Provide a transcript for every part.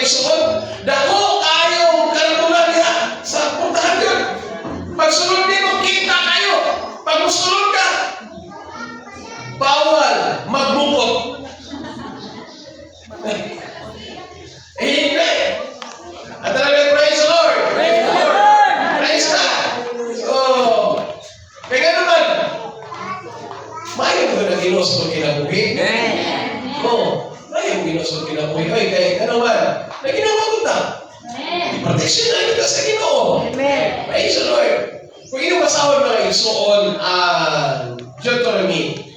isuon. Dako kayong karatulan niya sa puntahan yun. Pagsunod din mo, kita kayo. Pag musunod ka, bawal magbukot. Amen. At talaga, praise the Lord. Praise the Lord. Praise God. Oh. Kaya naman, maayong ko na ginosod kinabuhi. Oh, maayong ginosod kinabuhi. Oy, kaya ano man, na ginawa ko ta. Protection na ito sa Ginoo. Praise the Lord. Kung inupasawan mga isuon Deuteronomy,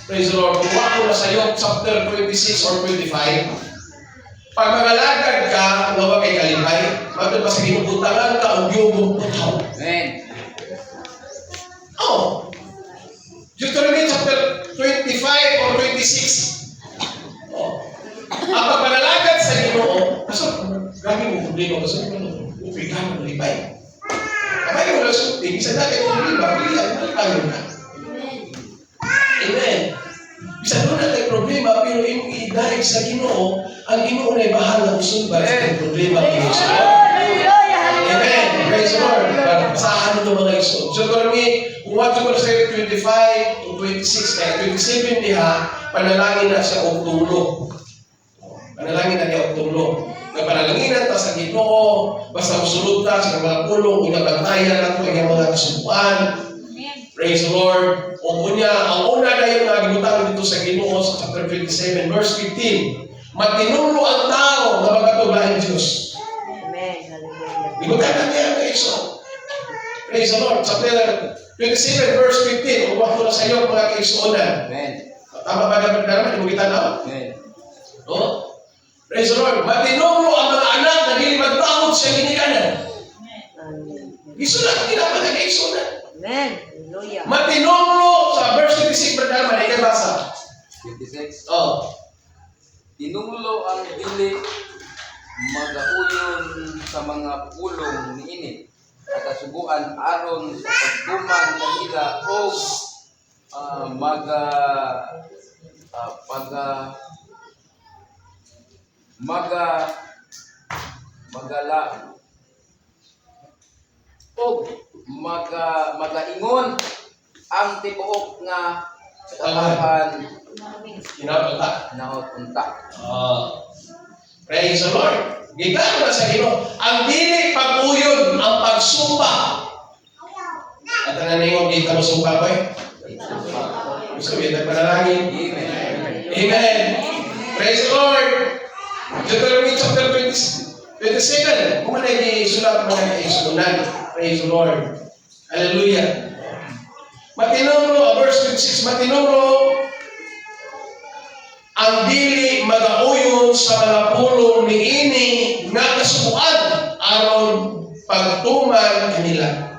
praise the Lord, kung ako na sa iyo, chapter 26 or 25, pag magalagad ka, nawa kay kalipay, matod pa sa ginubutangan ka, ang giyong butaw. Amen. Oh, Deuteronomy chapter 25 or 26. Oh, ang pagmagalagad sa Ginoo, kaso, grabe mo problema, kaso, upigan mo kalipay. Kapag mo na suting, isa na kayo problema, pilihan mo tayo na. Amen. Bisa doon na tayo problema, pero yung i-dive sa Ginoo, ang Ginoo na bahala usun ba sa problema ng Ginoo. Amen. Praise the Lord. Basahan ito mga iso. So, Deuteronomy, kung wato ko sa 25 to 26, 27 diha, panalangin na siya o tulo. Panalangin na niya o tulo. Nagpanalanginan ta sa Ginoo, basta musulod ta sa mga pulong, inabantayan na ito ang mga kasubuan. Praise the Lord. O kunya, ang una na yung nagibutang dito sa Ginoo sa chapter 27, verse 15. Matinulo ang tao na magkatulahin Diyos. Gibutan na niya ang iso. Praise the Lord. Chapter 27, verse 15. Uwag ko na sa iyo mga kaisuunan. Tama ba dapat naman? Ibugitan na? No? Praise the Lord. Matinulo ang mga anak na dili magtawad sa ginikanan. Gisulat nila mga kaisuunan. Matinulo sa verse 26, brother, manay basa. 26. Oh. Tinunglo ang dili magauyon sa mga pulong niini at kasubuan aron sa pagtuman kanila o magaingon ang tibuok nga katahan Kinapata. naot unta. Praise the Lord. Gigano na sa Ginoo. Ang dili pag-uyon, ang pagsumpa. At ang naningon dito mo sumpa ko eh. Gusto kita panalangin. Amen. Amen. Praise the Lord. Deuteronomy chapter 27. Kung man ay sulat mo na isunan. Praise the Lord. Hallelujah. Matinulo, verse 26, matinulo, ang dili magauyon sa mga pulong niini nga kasubuan aron pagtuman kanila.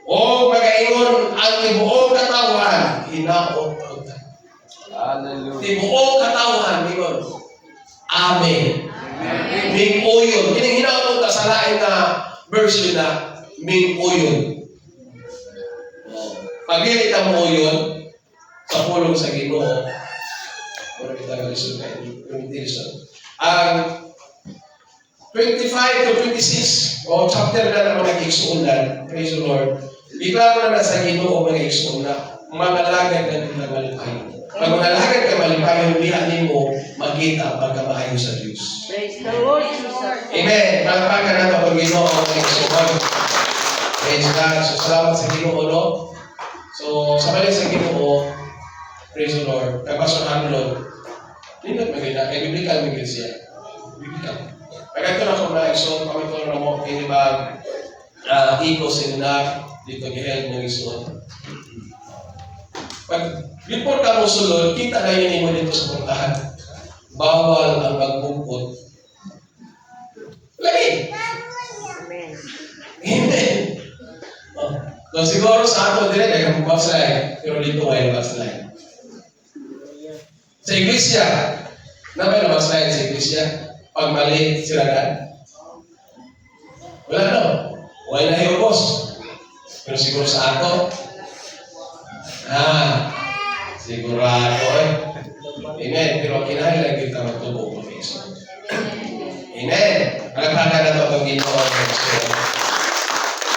O magaingon ang tibuok katawan hinaot utan. Hallelujah. Tibuok katawan ingon. Amen. Ming uyon. Kining hinaot utan sa lain na version na ming uyon. Pag dili ka mo uyon sa pulong sa Ginoo, wala kita nalisod na invitation. Ang 25 to 26, o chapter na naman nag-igsuunan, praise the Lord, iklaro na sa Ginoo mga igsuunan, mangalagad na nila malipayon. Pag mangalagad ka malipayon, hindi mo magkita pagkamahayo sa Diyos. Praise the Lord, Jesus. Amen. Magpagka na ito pag Ginoo mga igsuunan. Praise God. So, salamat sa Ginoo, no? So, sa balik sa Ginoo, praise the Lord, kapasonan Lord, hindi maganda, kay biblical maganda siya. Biblical. Pag ito na kung na-isuon, pamito na mo, hindi ba iko sila dito gihel ng isuon. Pag before ka mo sulod, kita na yun mo dito sa puntahan. Bawal ang magbungkot. Lagi! Amen. Amen! So, siguro sa ato din, ay kang backslide, pero dito ay backslide. Sa iglesia, na ba yung backslide sa iglesia? Pag mali, siragan? Wala no. Wala na yung boss. Pero siguro sa ato, sigurado eh. Amen. Pero kinahanglan kita magtubo ng Iso. Amen. Palagpakan na ito pag Ginoo.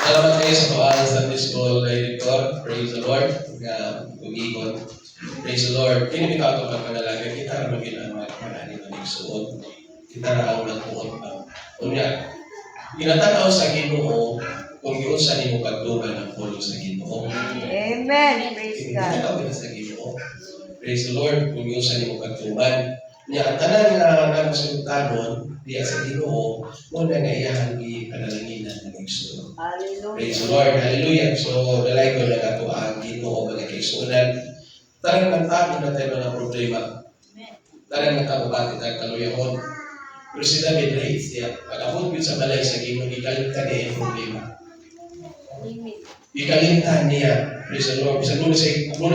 Salamat kayo sa pag-aaral sa Sunday School Director. Praise the Lord. Pag-ikot. Praise the Lord. Kinipitaw ito pag panalaga. Kita na mag-inamag. Marami na nagsuot. Kita na ang nagpuot. Kunya, ginatanaw sa Ginoo kung yun sa nimo pagtuman ng pulo sa Ginoo. Amen. Praise God. Ginatanaw na sa Ginoo. Praise the Lord kung yun sa nimo pagtuman. Nya ang tanan nga nagsultanon diya sa Ginoo mo na nga iyang ipanalanginan ng igsoon. Hallelujah. Praise the Lord. Hallelujah. So, dalay ko na ito ang Ginoo mga kaisunan. Tarang nagtago na tayo ng problema. Tarang nagtago ba tayo kaluyahon. Pero si David Reis, pag-abot sa balay sa Ginoo, ikalimtan niya yung problema. Ikalimtan niya. Praise the Lord. Bisa muna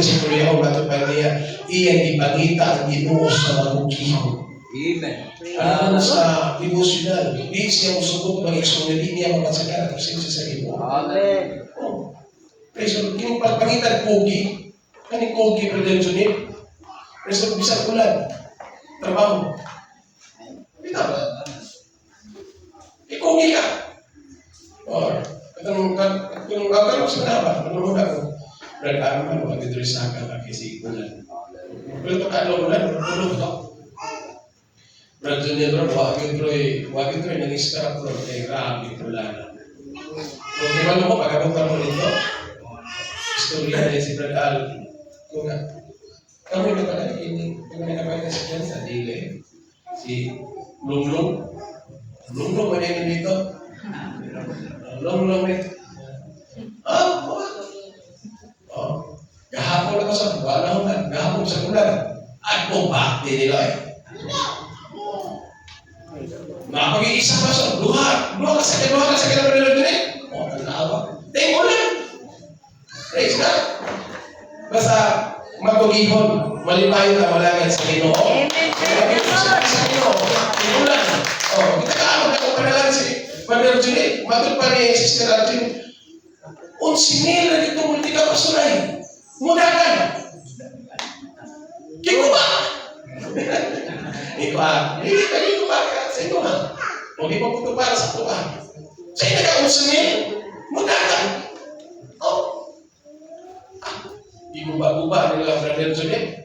si kaluyahon, matupag niya, iyang ipangita ang Ginoo sa magugihon. Amen. Ano sa emosyonal, hindi siya musukot mag-explain, hindi niya mapasagara kasi sa Ginoo. Amen. Oh. Praise the Lord. Yung pagpangitan, kogi. Kaning kogi, Brother Junit. Praise the Lord. Bisang ulan. Trabaho. Kita ba? Ikogi ka. Or, katong gagawin sa naman, ano ako? Brad, ano mag-idresa ka kasi ulan. Pero ito ka ulan, tulog ka. Brad Junior, wagin tro'y nang-iskarap ko, kaya grabe ulan. So, di ba mo, pag-abot ka mo nito, istorya niya si Brad Al. Kung nga, kami na pala, kung nakapagay na si Jan sa dili, si Lunglong. Lunglong, ano yun dito? Lunglong rin. Gahapon ako sa buwan, gahapon sa bulan. At bumba, di nila eh. Nakapag-iisa pa sa luha ka sa kailangan nila din eh. O, ang naawa. Thank mo lang. Praise God. Basta, magpag-ihon, malipayin na malagay sa Ginoo. Amen. Praise the Lord. Sa Ginoo. Inulan. O, kita ka ako na panalang si Brother Julie. Matod pa ni Sister Arjun. Unsinil na dito multi ka pasunay. Mudakan. Kiko ba? Ito hindi ka dito ba ka sa ito ha? O di pa puto para sa ito ha? Sa ito ka unsinil. Mudakan. O. Di mo ba nila Brother Julie?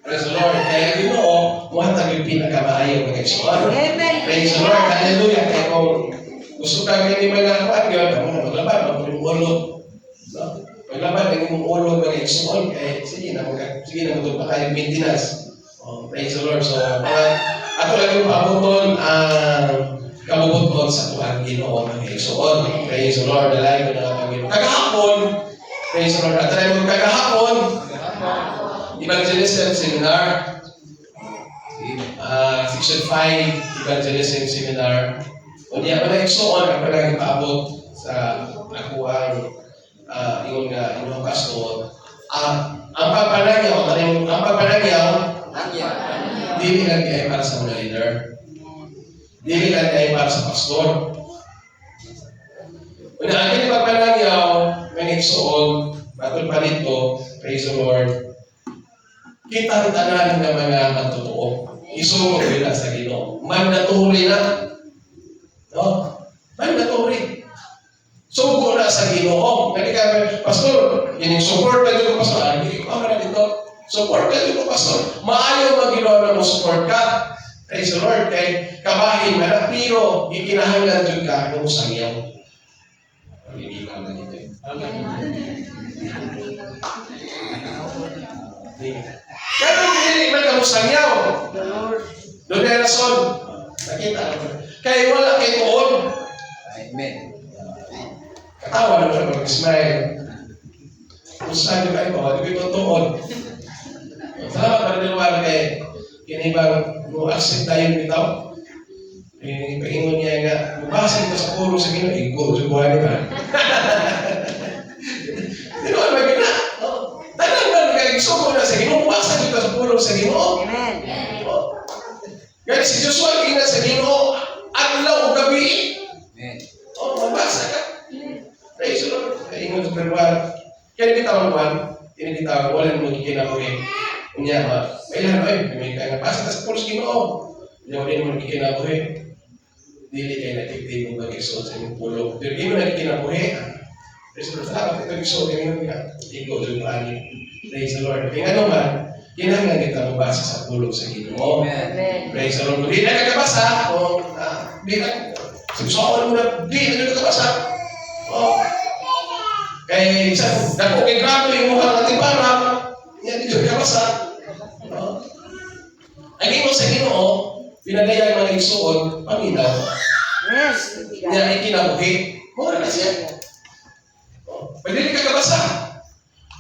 Praise the Lord. Kaya Ginoo, muhatag yung pinakamaayaw ng Ginoo. Amen. Praise the Lord. Hallelujah. Kaya kung gusto ka ngayon ni mga kapag yun, ako na maglaban, magulog. Maglaban, naging ulog ng Ginoo. Kaya sige na magulog pa kayo maintenance. Praise the Lord. So, ako lang yung pabuton ang kabubuton sa tuwang Ginoo ng Ginoo. Praise the Lord. Dalay ko na ang Ginoo. Kagahapon, praise the Lord. At tayo mo kagahapon, Evangelism Seminar, Section 5, Evangelism Seminar. O niya, wala iksoon, ako lang ipaabot sa nakuha yung pastor. Ang pagpanagyaw, dili lang ay para sa mga leader. Dili lang ay para sa pastor. Una, ang kini pagpanagyaw, may iksoon, batol pa dito, praise the Lord. Kita ang tanan ng mga matotoo. Isugo nila sa Ginoo. Mandatory na. No? Mandatory. Sugo na sa Ginoo. Kaya kami, Pastor, yung support na dito, Pastor. Hindi ko na dito. Support na dito, Pastor. Maayaw mag-Ginoo na mo support ka. Praise the Lord. Kaya kabahin na na. Pero, ikinahanglan dyan ka ng sangyaw. Hindi ka na dito. Kaya hindi man kamusang yaw. Doon ay rason. Nakita naman. Kaya wala kayo tuon. Amen. Katawa naman mag-smile. Kumusta nyo kayo ba? Hindi ko tuon. Salamat para nilawala kayo. Kinibang mo-accept tayo bitaw. Paingon niya nga, mabasa ito sa puro sa Ginoo. Iko, subuhan nyo ba? Dinuan ba gina? Tanan ba nagkagisuko na sa Ginoo? Basa dito sa pulong sa Ginoo. Amen. Gani si Joshua ina sa Ginoo adlaw ug gabi. Amen. Mabasa ka. Praise the Lord. Kaya ingon sa perwal. Kaya bitawan man, tinibitawan wala mo gikinabuhi. Unya ba? Kailan oy, may kaya basa sa pulong sa Ginoo. Unya wala mo gikinabuhi. dili kay na-effective mo mag-exalt sa imong pulong. Pero hindi mo na kinabuhi. Praise the Lord. Salamat ito exalt kami nung ikaw doon paano. Praise the Lord. Kaya ano man, kinahanglan kita mabasa sa pulong sa Ginoo. Amen. Praise the Lord. Kung di na kakabasa, di na, susuon mo na, di na kakabasa. Kaya isa, dako kay grabe yung mukha natin para, yan dito kakabasa. Ang imo sa Ginoo, pinagayang mga igsuon, paminaw, Yes. niya ay kinabuhi. Mura na siya. Pwede rin kakabasa.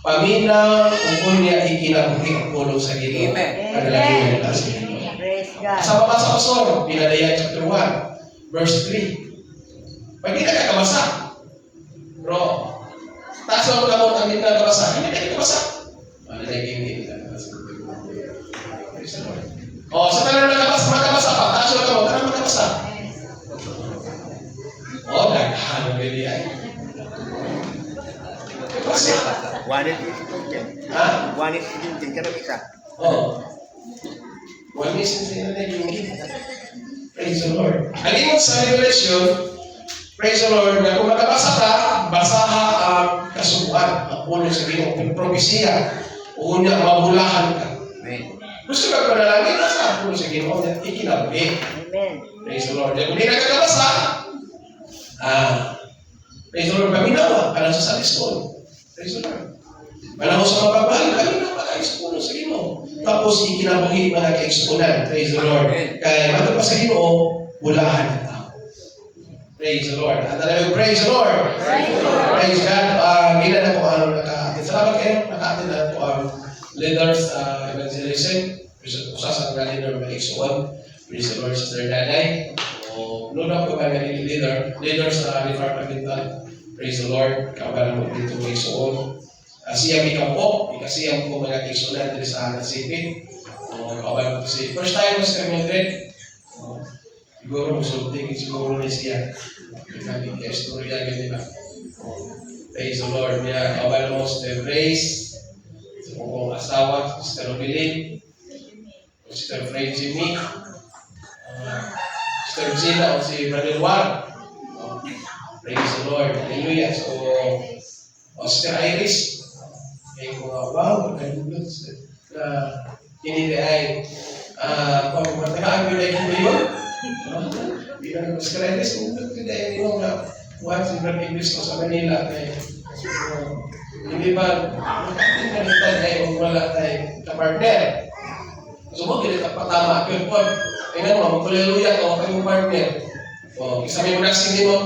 Paminaw, kung niya ay kinabuhi ang pulong sa Ginoo. Amen. Kadalagin na sa Ginoo. Praise God. Sa baba sa Pastor, Pinadaya chapter 1, verse 3. Pwede na kakabasa. Pero, taas lang ka mo ang hindi na kakabasa. Hindi na kakabasa. Malalagay hindi na kakabasa. Praise the Lord. O, sa talang nakabasa, makabasa pa. Taas lang ka mo, talang makabasa. O, naghahan ng bili ay. Kasi, Wanit itu dyan. ha? Wanit itu dyan. Karang isa. Oh. One mission sa inyo na yung praise the Lord. Ang ingat sa Revelation, praise the Lord, na kung makabasa ka, basaha ang kasubuan, ang pulong sa Ginoo, ang propesya, o niya mabulahan ka. Amen. Gusto ka panalangin, basa ang pulong sa Ginoo, niya ikinabuhi. Amen. Praise the Lord. Kung hindi nakakabasa, praise the Lord, paminawa, parang sa Sunday school. Praise the Lord. Panahon sa mapagmahal, paminawa ka sa pulong sa Ginoo. Tapos ikinabuhi mga kaigsuunan. Praise the Lord. Kaya bago pa sa Ginoo, bulahan ng tao. Praise the Lord. At talagang praise the Lord. Praise God. Gila na po ang naka-atin. Salamat kayo. Naka-atin na po ang leaders evangelism. Usas ang leader ng kaigsuunan. Praise the Lord, Sister Nanay. Noon na po kami leaders sa departmental. Praise the Lord. Kabalan mo dito kaigsuunan. Siya po, ikasiyang po mga kaigsuunan dito sa Nasipin. Kabalan po siya. First time was kami siguro musulting, siguro ni siya. Kami ka-istorya ganyan ba. Praise the Lord. Niya, kabalan mo Sister Grace, sa kong asawa, Sister Robilin, Sister Frenzy Me, Sister Zina, o si Brother War. Praise the Lord. Hallelujah. So, Sister Iris, ay wow, nagulot hindi ay pagmatakaan yun ay hindi yun. Bilang Sister Iris, hindi ay yung once in Brother English ko sa Manila hindi ba hindi tayo wala tayo kapartner. So mo, hindi patama yun po. Tingnan mo, magpaliluya ka, okay mong partner. Isa may manaksing din mo.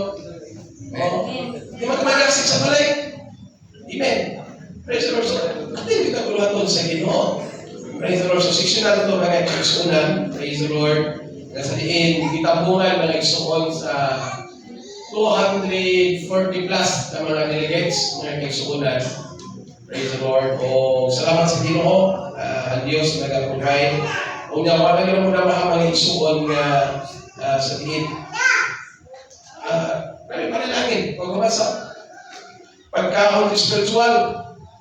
Di ba kumanaksing sa balay? Amen. Praise the Lord. So, ating kita kulaton sa Ginoo. Praise the Lord. So, sectional ito mga kaigsuunan. Praise the Lord. Nasa diin, kitabungan mga igsuon sa 240 plus na mga delegates, mga kaigsuunan. Praise the Lord. O, salamat sa Ginoo. Ang Diyos nag-provide. O, wala nila muna mga igsuon na sa diin. Kami panalangin. Huwag kumasa. Pagkahon spiritual,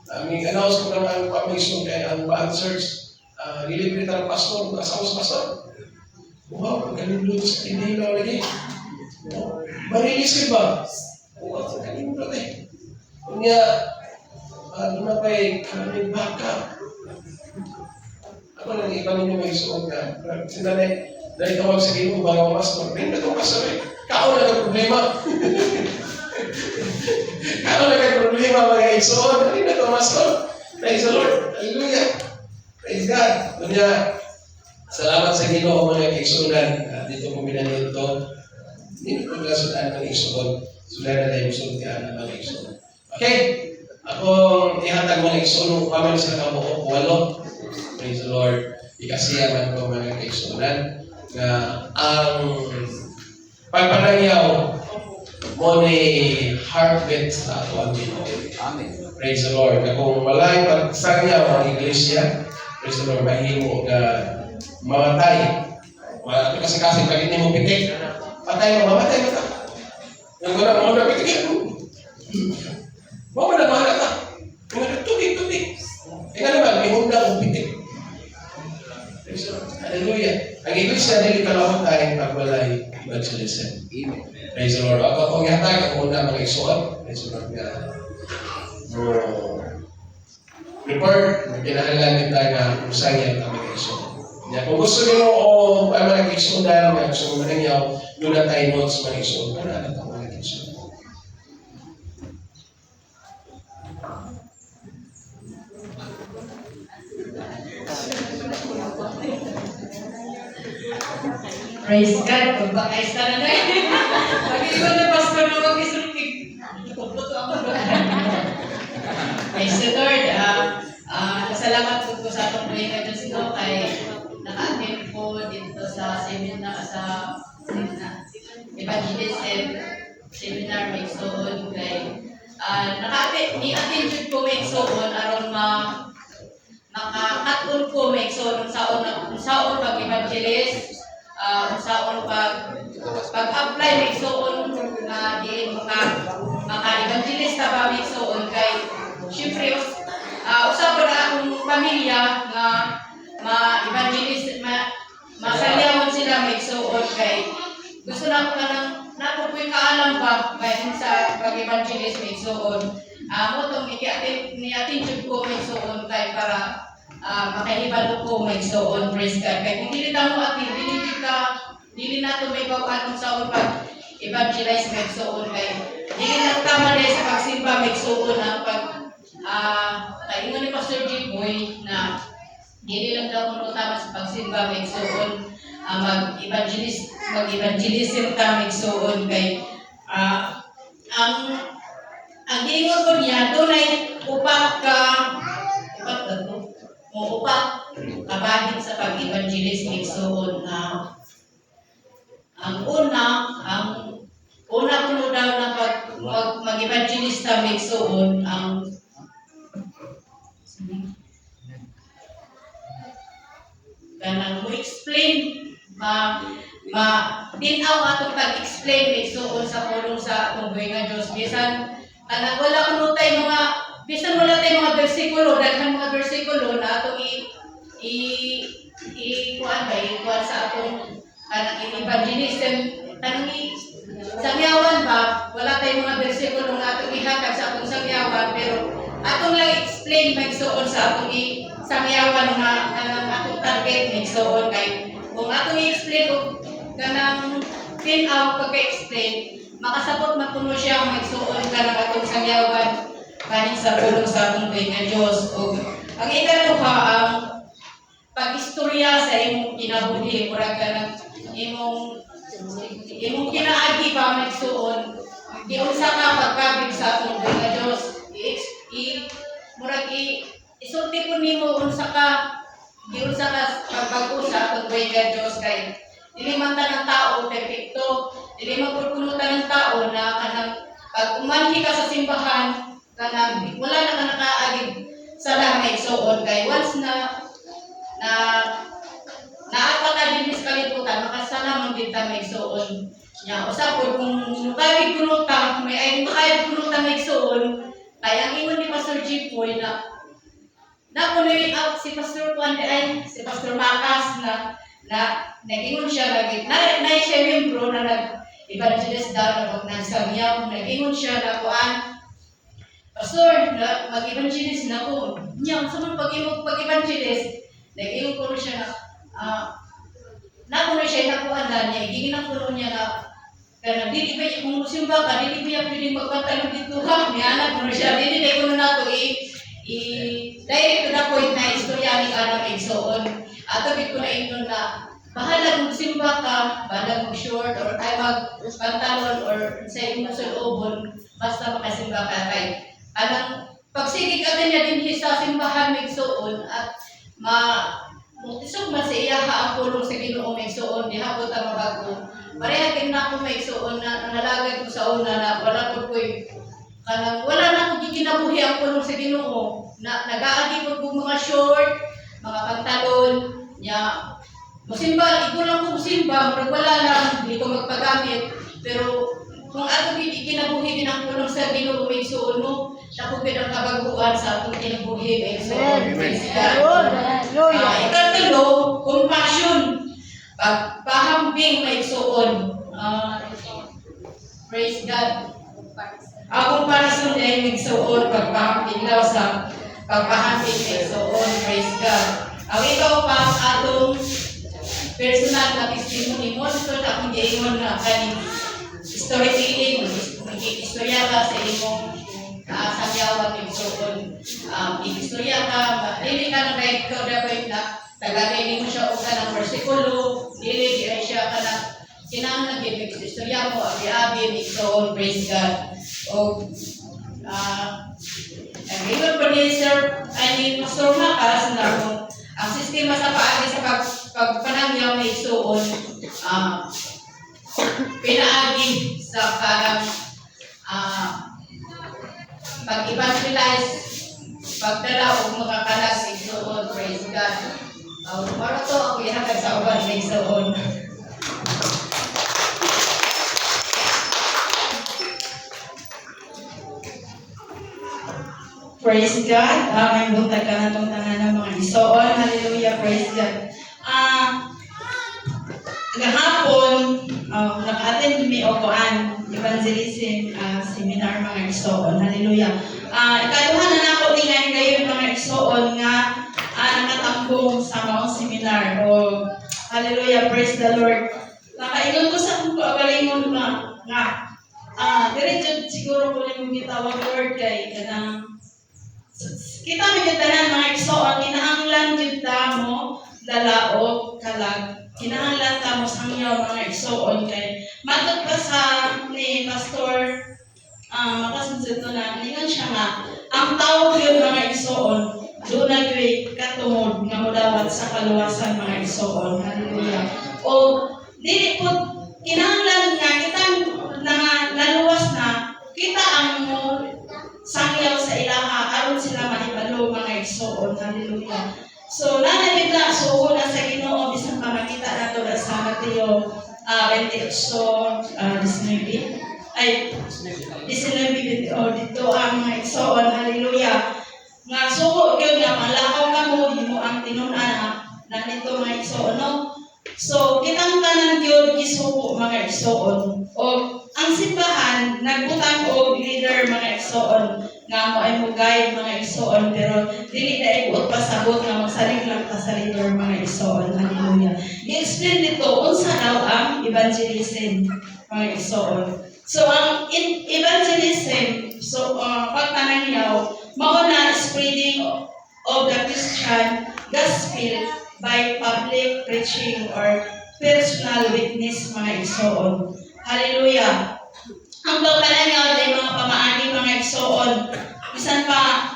aming announce ko naman ang pamisyon kay ang answers. Dilibre ng pastor, kasawa sa pastor. Wow, kanindot sa kinila lagi. Marilis ka ba? Wow, kanindot eh. Kunya, na pa'y kaming baka. Ako lang iba ninyo may suot ka. Sinanay, dahil tawag sa Ginoo bago pastor. Hindi na itong pastor eh. Kao na problema. Kao na problema mga igsoon. Hindi na itong pastor. Praise the Lord. Hallelujah. Praise God. Kunya, salamat sa Ginoo mga igsunan. Dito po binanil ito. Hindi ko nagasunan ng igsuon. Sulan na tayo musultihan ng mga igsuon. Okay. Akong ihatag mga igsuon. Paman sa kabuo. 8. Praise the Lord. Ikasiyaman ko mga igsunan. Na ang pagpanangyaw mo ni heartbeat sa ato ang Ginoo. Amen. Praise the Lord. Kung walay pagsangyaw ang iglesia, praise the Lord, mahimo na mamatay. Ito kasi pag hindi mo pitik, patay mo, mamatay mo ka. Yung wala mo na pitik, mo na mahala ka. Yung tubig. Ika naman, may hunda kong pitik. Praise the Lord. Hallelujah. Ang iglesia, hindi kalawang tayo pag walay evangelism. Amen. Praise the Lord. Ako kung yatag ang una mga isuot, praise the Lord nga. Mo report, kinahanglan kita nga usayan ang mga isuot. Ya, kung gusto niyo o ay mga isuotan, mga gusto mo ninyo, doon na tayo notes mga isuot. Para na ito mga isuot. Praise God, pagbakais ka na na eh. Pag-iwan na pastor na mag-isulpig. Puputo ako doon. Praise the Lord. Salamat po ko sa atong mga Diyos ito kay naka-attend po dito sa seminar sa evangelism seminar may soon kay ni-attend po may soon aron maka-cut-on po may soon saon pag-evangelist unsaon pag-apply may suon na di maka-evangelista ba may suon kay syempre usab na akong pamilya nga ma-evangelist masalyawon sila may suon kay gusto na ko na ko'y kaalam ba bayan sa pag-evangelist may suon mo tong ni-attend ko may suon kay para makahibalo ko may suon praise God kay kung dili ta mo atin dili na to may pag-anong sa pag evangelize may suon kay dili na tama dahil sa pagsimba may suon ang pag ingon ni Pastor G. Boy na dili lang daw kuno tama sa pagsimba may suon mag-evangelism ta may suon kay ang gingon ko niya dunay upat kabahin sa pag-evangelist may suon na ang una kuno daw na mag-evangelista may suon ang kanang mo explain tinaw atong pag-explain may suon sa pulong sa atong buhay nga Diyos bisan kanang wala kuno tay wala tay mga bersikulo daghan mga bersikulo na atong kuan sa atong kanang evangelism kanang sangyawan ba wala tayong mga bersikulo nga atong ihatag sa atong sangyawan pero atong lang explain magsuon sa atong sangyawan nga kanang atong target magsuon kay kung atong i-explain og kanang pin-out pagka-explain makasabot mapuno siya magsuon kanang atong sangyawan kanin sa pulong sa atong buhay nga Diyos ug ang ikaduha ang pag-istorya sa imong kinabuhi murag kanang imong kinaagi ba magsuon giunsa ka pagkabig sa atong buhay nga Dios murag isulti ko nimo unsa ka pagbago sa atong buhay nga Dios kay dili man ta ng tao perpekto dili man purpunutan ng tao na kanang pag umanhi ka sa simbahan kanang wala na ka nakaagid sa langit suon kay once na naapa ka din sa kalibutan, makasala man din ta may suon. Nya usap po kung kaya kunuta, may ay kaya kunuta may suon, kaya ang ingon ni Pastor G. Boy na kunoy out si Pastor Juan ay si Pastor Makas na nag-ingon siya lagi. Na siya membro na nag-evangelist daw na nagsangyaw, nag-ingon siya na kuan. Pastor, mag-evangelist na ko. Nya sa man pag-evangelist, nag-ingon ko siya na kuno siya nakuha niya, gininakulo niya na kanang dili ba kung simba ka, dili ba pwedeng magpantalong dito ha, may anak kuno siya, dili na kuno nato direct to the point na istorya ni Ana Megsoon. Ato bit ko na ingon na bahala kung simba ka, bahala kung short or ay magpantalon or sa imong sulobon, basta makasimba ka kay anang pagsigig ka niya din sa simbahan Megsoon at isog man sa iyaha ang pulong sa Ginoo Megsoon diha ko ta mabago pareha kin na ko Megsoon na nalagay ko sa una na wala ko kanang wala na ko gikinabuhi ang pulong sa Ginoo na nagaagi ko mga short mga pantalon nya musimba iko lang ko musimba murag wala lang di ko magpagamit pero kung ato gikinabuhi din ang pulong sa Ginoo Megsoon mo Nakupid ang kabaguan sa atong kinabuhi Megsoon. Ikatlo, compassion. Pagpahambing Megsoon. Akong para sa ay nagsuon pagpahampilaw sa pagpahampil nagsuon, praise God. Ang ikaw pa atong personal na testimony mo, ito na akong giingon na kaning storytelling, istorya ka sa imong sangyawan nagsuon. Istorya ka, dili ka na kahit ikaw na kahit na tagagay mo siya o ka ng versikulo, dili ay siya ka na kinahanglan gyud yung istorya mo, abi-abi, nagsuon, praise God. O, ang ingon po ni Sir, ay Pastor Makas na ang sistema sa paagi sa pagpanangyaw na isuon, pinaagi sa parang pag-evangelize, pagdala o mga kalag sa isuon, praise God. Para to ako ihatag sa uban sa isuon. Praise God. May buntag ka na itong tanan ng mga isoon. Hallelujah. Praise God. Gahapon, naka-attend kami o kuan evangelism seminar mga isoon. Hallelujah. Ikaduha na nako tingnan kayo mga isoon nga nakatambong sa maong seminar. O hallelujah. Praise the Lord. Nakaingon ko sa akong kaagalingon nga diretso siguro ko lang gitawag Lord kay kanang kita magitanan mga igsoon, kinahanglan jud ta mo dalaog kalag. Kinahanglan ta mo sangyaw mga igsoon kay matod pa sa ni Pastor makasunod to na ningon siya nga ang tawag yun mga igsoon doon na gyud katungod nga modawat sa kaluwasan mga igsoon. Hallelujah. O dili po kinahanglan nga kita naluwas na kita ang mo sangyaw sa ilaha aron sila mahibalo mga igsoon. Hallelujah. So nanay bigla suho na sa Ginoo bisan pa makita nato sa Mateo 28:19 ay 19 dito ang mga igsoon. Hallelujah. Nga suho gyud nga malakaw kamo himo ang tinun-an na nito mga igsoon no. So kitang tanan gyud gisuko mga igsoon. O ang simbahan nagbutang og leader mga igsoon nga mo ay mugay mga igsoon pero dili na ibuot pasabot nga magsalig lang ta sa leader mga igsoon. Hallelujah. I-explain dito unsa daw ang evangelism mga igsoon. So ang evangelism pagtanangyaw mao na spreading of the Christian gospel by public preaching or personal witness mga igsoon. Hallelujah. Ang pagpanangyaw ay mga pamaagi mga igsoon. Bisan pa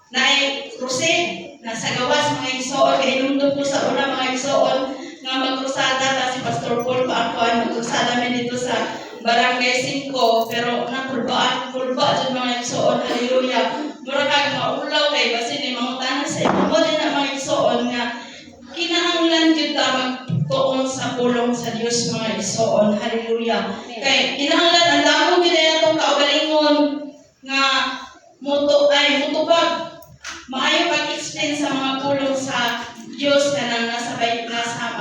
naay crusade nasa gawas mga igsoon kay nundot ko sa una mga igsoon nga magkrusada ta si Pastor Paul pa ako ay magkrusada mi dito sa Barangay 5 pero napulbaan jud mga igsoon. Hallelujah. Mura kag maulaw kay basin ni mangutana sa imo mo din na mga igsoon nga kinahanglan jud ta magtuon sa pulong sa Dios mga igsoon. Hallelujah. Kay kinahanglan ang damo gid atong kaugalingon nga mutubag maayo pag-explain sa mga pulong sa Dios kanang nasa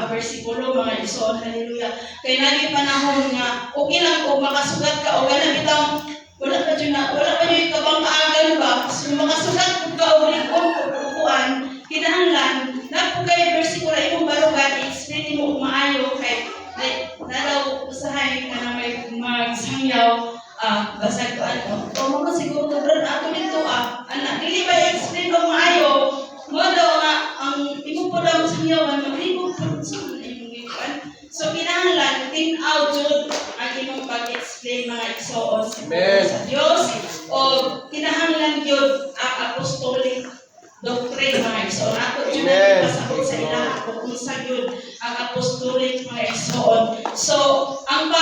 bersikulo mga igsoon. Hallelujah. Kay nagi panahon nga okay lang kung makasugat ka o ganang bitaw wala pa jud kabang kaagan ba so makasugat ka o likon kuan kinahanglan napugay bersikulo imong barugan i-explain mo maayo kay nadaw usahay ka na may magsangyaw basag ko o mga siguro tubran ato dito anak dili ba i-explain o maayo mo daw nga ang imong po daw sangyawan maglibog po sa imong gikan so kinahanglan tin out jud ang imong pag-explain mga igsoon sa Dios o kinahanglan gyud ang apostolic doctrine mga igsoon. Ako yun ang pasabot sa ilaha kung unsa yun ang apostolic mga igsoon. So, ang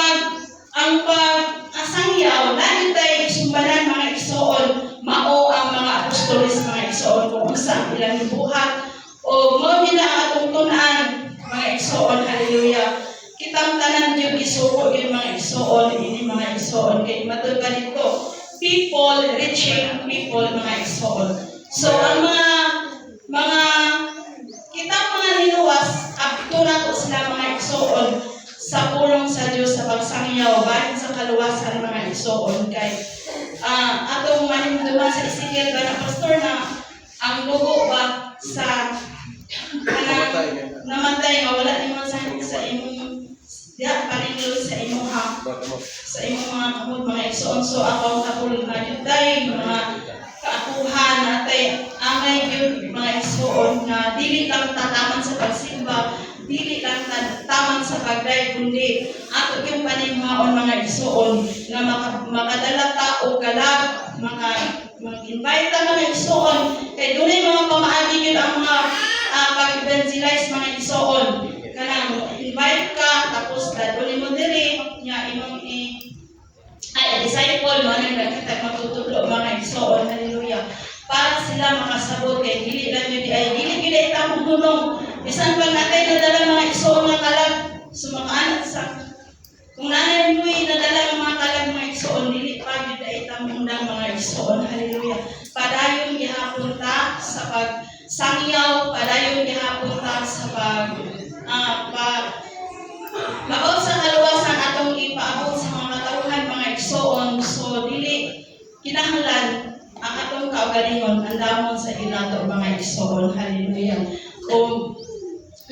asangyaw na yun tayo isumbanan mga igsoon, mao ang mga apostolis mga igsoon kung unsa ang ilang buhat o mao nila ang atong tunan mga igsoon. Hallelujah. Kitang tanan yung isuko yung mga igsoon, ini mga igsoon. Kaya matod ka dito, people reaching people mga igsoon. So, ang mga kita mga niluwas, apto na to sila mga igsoon sa pulong sa Dios sa pagsangyaw bahin sa kaluwasan mga igsoon kay atong manimduman sa Ezekiel ba na pastor na ang dugo ba sa namatay nga wala nimo sa imong diha paninglo sa imong sa imong mga kamot mga igsoon so akong kapul na juday mga kaakuhan natay amay gyud mga igsoon nga dili lang tataman sa pagsimba dili lang taman sa pagday kundi ato yung paningmaon mga igsoon nga makadala ta o kalag mag-invite ta mga igsoon kay dunay mga pamaagi gyud ang mga pag-evangelize mga igsoon kanang invite ka tapos daduli mo diri nya imong disciple mo nang nakita matutudlo mga igsoon hallelujah para sila makasabot kay dili lang yun dili gid ta mo hunong bisan pag natay nadala mga igsoon nga kalag sa mga anak sa kung nanay mo nadala mga kalag mga igsoon dili pa gid ta mo hundang mga igsoon hallelujah padayon gihapon ta sa pagsangyaw padayon gihapon ta sa maabot sa kaluwasan atong ipaabot sa mga katawhan mga igsoon so dili kinahanglan ang atong kaugalingon andamon sa inato mga igsoon hallelujah o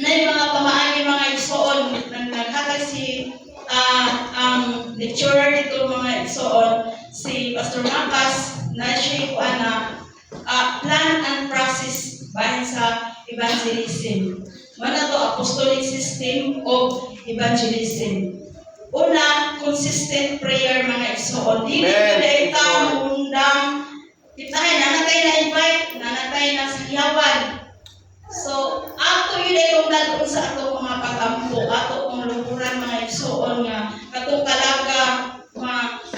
nay mga pamaagi mga igsoon naghatag si lecturer dito mga igsoon si Pastor Marcos na siya plan and process bahin sa evangelism wala to apostolic system of evangelism una consistent prayer mga igsoon dili kita undang kita ay nanatay na invite nanatay na sakyawan so ato yun ay kung dadun sa ato mga pag-ampo ato kung luburan mga igsoon nga katong kalaga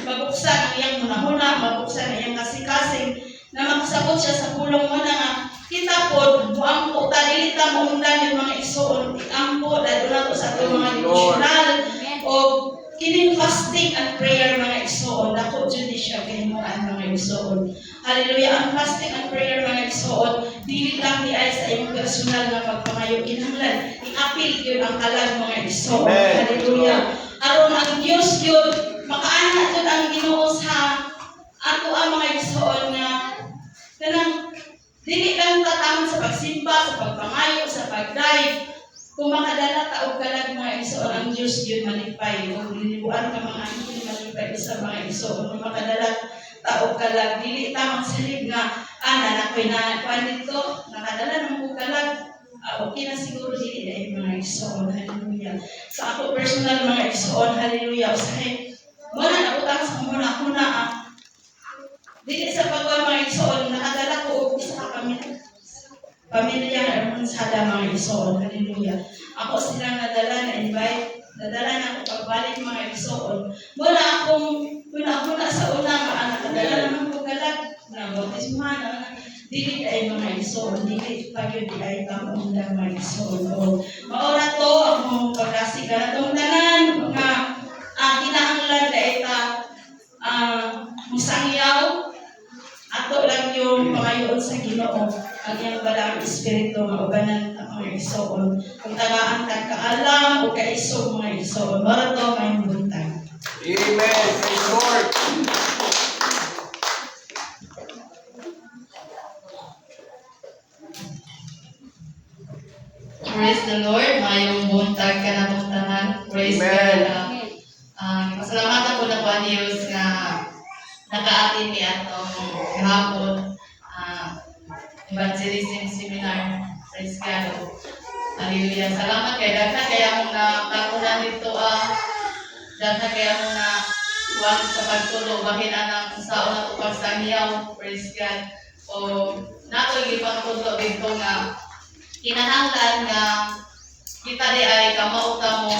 mabuksan ang iyang hunahuna mabuksan ang iyang kasing-kasing na magsabot siya sa pulong mo na nga kita po buampo ta dili ta maundan yung mga igsoon ampo dadun nato sa ato mga devotional o kining fasting and prayer mga igsoon dako jud ni siya kahimuan mga igsoon hallelujah ang fasting and prayer mga igsoon dili lang ni ay sa imong personal nga pagpangayo kinahanglan i-appeal gyud ang kalag mga igsoon hallelujah aron ang Dios gyud makaana jud ang Ginoo sa ato ang mga igsoon nga kanang dili lang tataman sa pagsimba sa pagpangayo sa pagdive kung makadala ta og kalag mga igsoon ang Dios gyud malipay kung lilibuan ka mga anghel malipay sa mga igsoon kung makadala ta og kalag dili ta magsilib nga nakoy na kuan dito nakadala ng og kalag okay na siguro dili dai mga igsoon hallelujah sa ako personal mga igsoon hallelujah usahay mo na nautang sa muna dili sa pagwa mga igsoon nakadala ko og isa ka pamilya na sada mga igsoon hallelujah ako silang nadala na invite nadala na ako pagbalik mga igsoon mula akong una sa una nakadala naman ko kalag na bautismuhan na dili ay mga igsoon dili pagyo di ay tamundang mga igsoon maora to akong pagkasi kanatong tanan nga kinahanglan dai ta musangyaw ato lang yung pangayoon sa Ginoo ang iyang balang espiritu nga ubanan ta mga igsoon kung tagaan ta kaalam o kaisog mga igsoon mara to may buntag Amen. Praise the Lord. Praise the Lord mayong buntag ka na buntahan praise Amen. God pasalamatan ko na po ang Diyos nga nakaatin ni atong gahapon evangelism seminar praise God hallelujah salamat kay daghan kaya mong nakakunan dito daghan kaya mong na wag sa pagtulog bahin anang sao na to pagsangyaw praise God o nato gipangtudlo dito nga kinahanglan nga kita di ay kamauta mo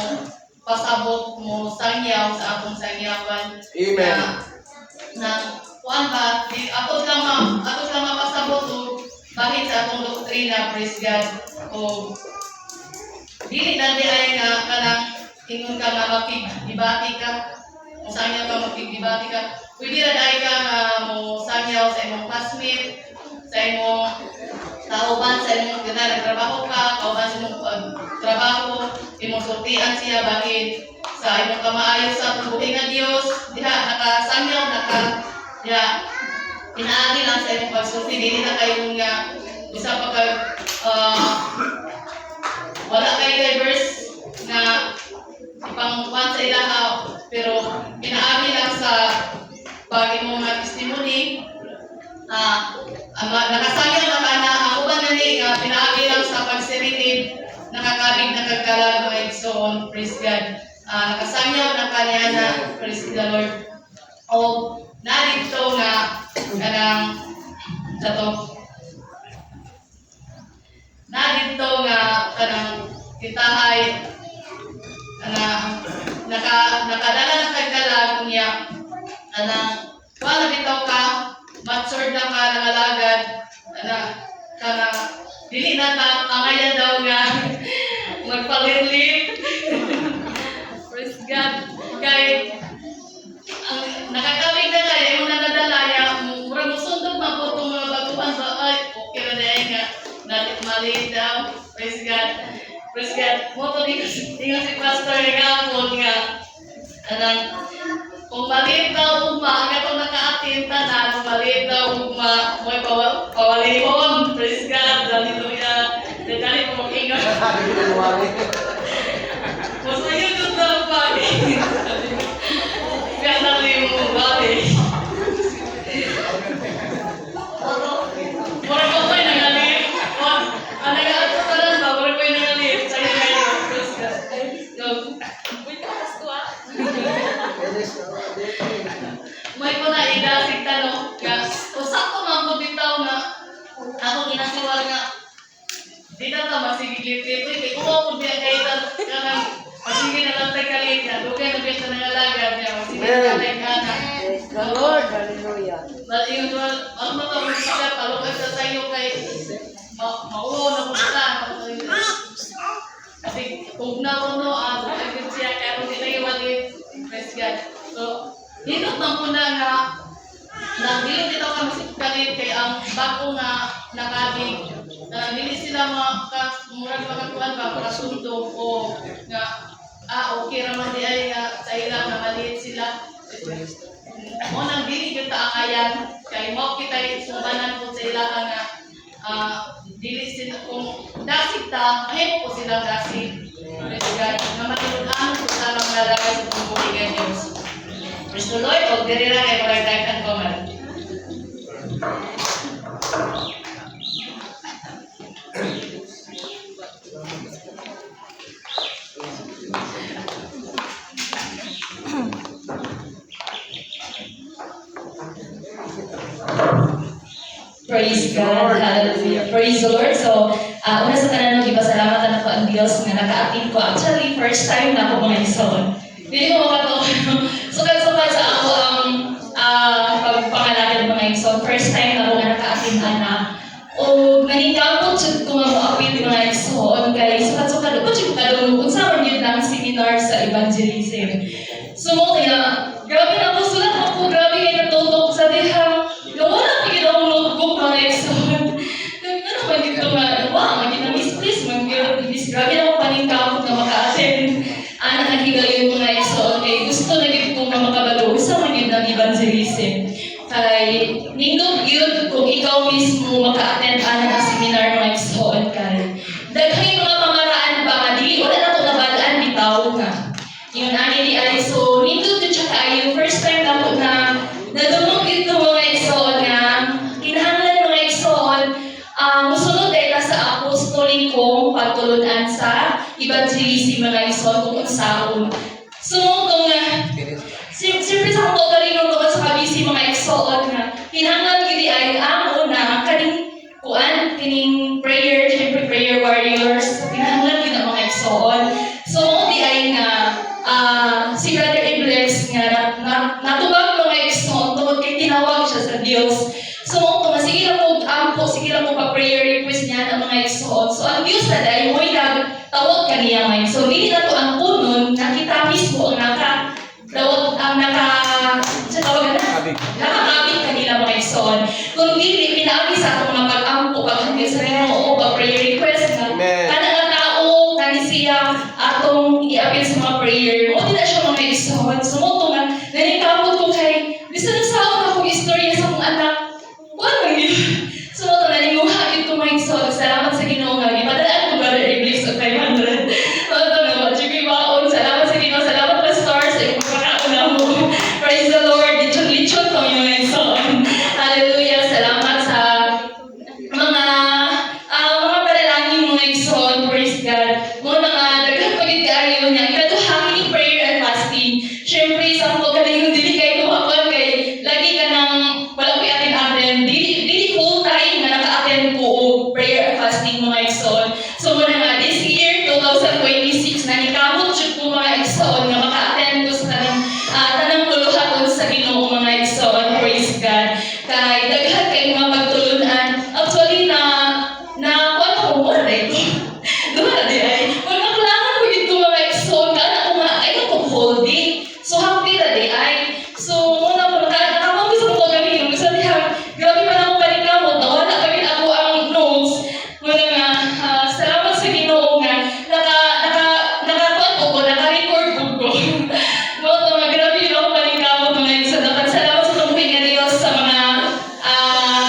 pasabot mo sangyaw sa atong sangyawan Amen. na kuan ba ato lang mapasabot o bakit sa atong doktrina praise God o dili na di ay nga kanang ingon ka nga makigibati ka o sangyaw ka makigibati ka pwede na dahil ka nga mo sangyaw sa imong classmate sa imong kauban sa imong nagtrabaho ka kauban sa imong trabaho imong nakasultian siya bakit sa imong kamaayo sa pagbuhi nga Dios diha nakasangyaw diha pinaagi lang sa imong pagsulti dili na kayo nga usa pa kag wala kay diverse nga ipangkuhan sa ilaha pero pinaagi lang sa pag imong mga testimony nakasangyaw na kana ang uban na ni nga pinaagi lang sa pagsiritid nakakabig na kagkalag mga igsoon, praise God. Nakasangyaw na kanya na, praise the Lord. O, narito nga, kanang, narito nga, kanang, titahay, nakadala na kagkalag niya, wala bitaw ka, matured na ka, nangalagad, kanang, dili na tangayan daw nga magpalirlit. Praise God. Kay ang nakakawig na kaya yung nadadala niya, murag musundog man po itong mga baguhan ba, ay, okay na dahil nga, natin maliit daw. Praise God. Praise God. Moto di si Pastor Gapon nga, kung maliit daw ugma, ang itong nakaatin tanan, maliit daw ugma, may pawalihon. Praise God. Hallelujah. Dali mo makinga. Mas ayun daw pa. Kaya dali mo bali. Mura ko ko'y nangalit. Ang nag-aatalan ba? Mura ko'y nangalit. Sa'yo kayo. Praise God. Uy, kakas ko May po na idasig tanong. Sakto man po bitaw na ako ginasiwal nga di na ta masigiglit-lit. Kung ako biya kayo kanang masigig na lang tayo kalit na. Dugay na biya sa nangalagad niya. Masigig na tayo kanan. Praise the Lord. Hallelujah. Yung ang matawag siya, kalungad sa tayo kay mauho na pumunta. Kasi kung na-uno, agad siya, kaya kung di na iwalit, praise God. So, hinot man po na nga, dili dito kami kalit kay ang bago nga nakabig. Dili sila murag makakuan ba, makasundo o nga, okay raman di ay sa ilang na maliit sila. Unang dili yung taangayan, kay mo kita sumbanan po sa ilang nga, dili sila, kung dasig ta, mahimo po silang dasig. Praise God, nga matulungan po sa mga lalagay sa pagbuligan Diyos. Praise the Lord, o diri lang ay paragdagan ko man. Praise God, hallelujah. Praise the Lord. So, una sa tanan ng ipasalamat na ako ang Diyos nga naka-attend ko. Actually, first time na ako mga ison. Hindi ko makatawa. Sukat-sukat sa ako ang pagpangalakad ng mga ison. First time na ako nga naka-attend na. O, naningkamot siya kung ako-apit mga ison. Kaya sukat-sukat ako siya kalunod. Kung saan yun lang seminar sa evangelism. So, kaya, grabe na ako. Sulat ako. Grabe kayo natutok sa dihang. Wala pigil akong notebook mga ison. Ano ba dito nga? Magina-miss-please. Grabe na ako paningkamot na maka-attend. Naghigayon mga ison. Kaya gusto na gito kong makabalo sa mga ng evangelism. Kaya nindog yun kung ikaw mismo maka-attend ng seminar mga ison. Kaya daghay mga pamaraan ba nga di wala na ito nabalaan bitaw nga. Yun di ay so nindog yun siya kayo. First time na po na nadumog ito mga ison nga kinahanglan mga ison musunod dahil sa apostolikong pagtulunan sa evangelism mga ison kung unsaon. So kung siyempre sa kong galing ko sa kabisi mga ison nga kinahanglan gidi ay ang una kining prayer, siyempre prayer warriors kinahanglan gid ang mga ison. So di ay nga si Brother Iblex nga natubag mga ison tungod kay tinawag siya sa Dios. So kung sige lang po pa-prayer request niya ng mga ison. So ang Dios na dahil mo'y tawag kaniya mga ison. Hindi na to ang punon na kita mismo ang nakakabig kanila mga ison. Kung hindi atong i-appeal sa mga prayer. Mo din na siya mga igsoon. So mo to nga nanikamot ko kay bisa na sa akong istorya sa akong anak. Kuan man gyud. So mo to nanimuha gyud ko mga igsoon. Salamat sa Ginoo nga gipadaan ko Brother Iblis og 500. So to nga wa jud koy waon. Salamat sa Ginoo. Salamat pa stars sa imong pagkakauna mo. Praise the Lord. Lichon to yung mga igsoon. Hallelujah. Salamat sa mga panalangin mga igsoon. Praise God. Muna nga daghan pa gid kaayo niya ikaduhang prayer and fasting. Syempre sa mga galing dili kay kuhapon kay lagi ka nang wala ko atin dili full time nga naka-attend ko og prayer and fasting mga igsoon. So muna nga this year 2026 na nikamot jud ko mga igsoon nga maka-attend ko sa tanang tuluhaton sa Ginoo mga igsoon. Praise God. Kay daghan kay mga pagtulunan. Actually na kuan ko mo na ito. Duha di ay. Kung kailangan ko dito mga igsoon nga na ko nga ay ko holding. So happy na di ay. So muna ko nakakamo gusto ko gamitin. Gusto niya grabe pa na ko panikamot na wala pa rin ako ang notes. Muna nga salamat sa Ginoo nga naka-record ko. Mga mga grabe yun ako panikamot mga igsoon. Salamat sa tungkol nga Diyos sa mga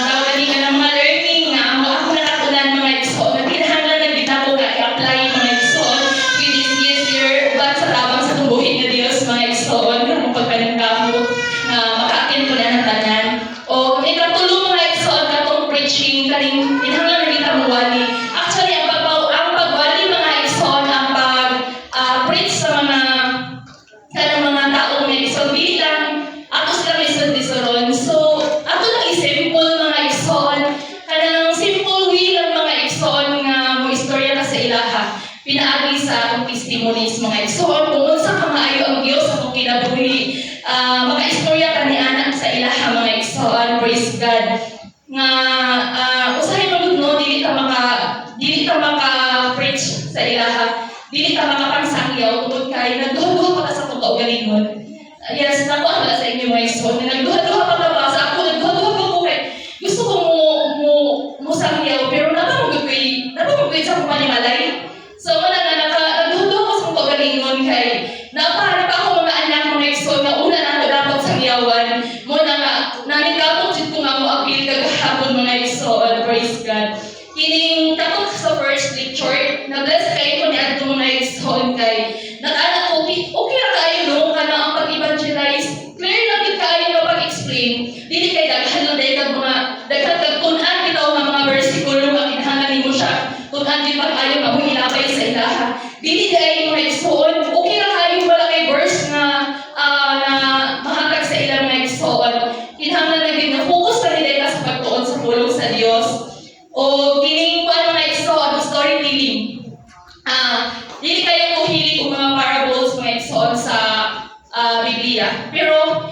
gawain ng mga learning nga ako nakatunan mga igsoon. Kinahanglan na din ako nga i-apply mga igsoon with this year uban sa tabang sa tumbuhin nga Diyos mga igsoon kung pagpaningkamot na maka-attend ko na ng tanan. O ikatulong mga igsoon katong preaching kaning kinahanglan na din tamuwali. Actually ang pagwali mga igsoon ang preach sa mga kanang mga tao nga igsoon dili lang ato sila may sundisuron. So ato lang i-simple mga igsoon kanang simple way lang mga igsoon nga mo istorya ka sa ilaha pinaagi sa atong testimonies mga igsoon kung unsa ka maayo ang Dios sa atong kinabuhi. Mga istorya ka ni anak sa ilaha mga igsoon. Praise God. Nga usahay magud no dili ka maka preach sa ilaha. Dili ka makapangsangyaw tungod kay nagduha pa ka sa kaugalingon. Yes, nako ang sa inyo mga igsoon. Nagduha pa ka ba sa ako nagduha pa ko kay gusto ko mo sangyaw pero napa mo gud sa akong panimalay. So wala na nagduha pa sa kaugalingon kay napaharap ako mga anak mga igsoon nga una na ako dapat sangyawan. Muna nga nanigapon jud ko nga mo apil kagahapon mga igsoon. Praise God. Kining takot sa first lecture, na-bless kayo ko ni Adto mga igsoon kay nag-anak ko, okay ra kayo no, kana ang pag-evangelize, clear na gid kayo nga pag-explain, dili kay daghan lang daghan kag kun-an bitaw nga mga bersikulo nga kinahanglan nimo siya, kun-an gid pag-ayo nga mo ilapay sa ilaha. Dili kay mga igsoon, okay ra kayo wala kay verse nga na mahatag sa ilang mga igsoon. Kinahanglan na gid nga focus ka nila sa pagtuon sa pulong sa Dios. O kining kuan mga igsoon storytelling. Dili kayo ko hilig og mga parables mga igsoon sa Biblia. Pero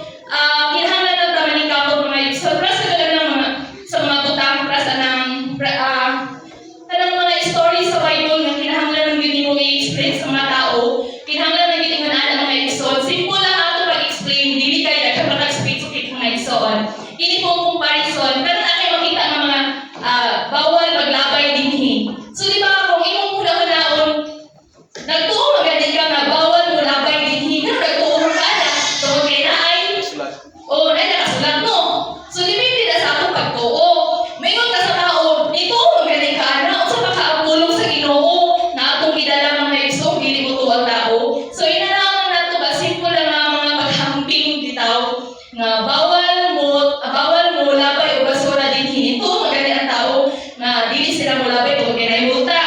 kinahanglan na taman ni kapag mga igsoon para sa mga butang para sa kanang mga story sa Bible nga kinahanglan ng gid mo i-explain sa mga tao. Kinahanglan na gid ingon ana mga igsoon. Simple lang ato pag-explain dili kay daghan maka-specific mga igsoon. Dili po comparison pero na kay makita nga mga bawal maglabay dinhi. So di ba kung imong una-unaon nagtuo magani ka nga bawal mo labay dinhi na nagtuo mo kana. So kay naay na nakasulat no. So depende na sa atong pagtuo. Mayon ka sa tao, ituo magani ka na unsa makaapulong sa Ginoo na atong gidala mga igsoon dili mo tuwa tao. So inanaon nato ba simple lang nga mga paghambing bitaw nga bawal mo labay o basura dinhi. Ito magani ang tao na dili sila mo labay kung kinay multa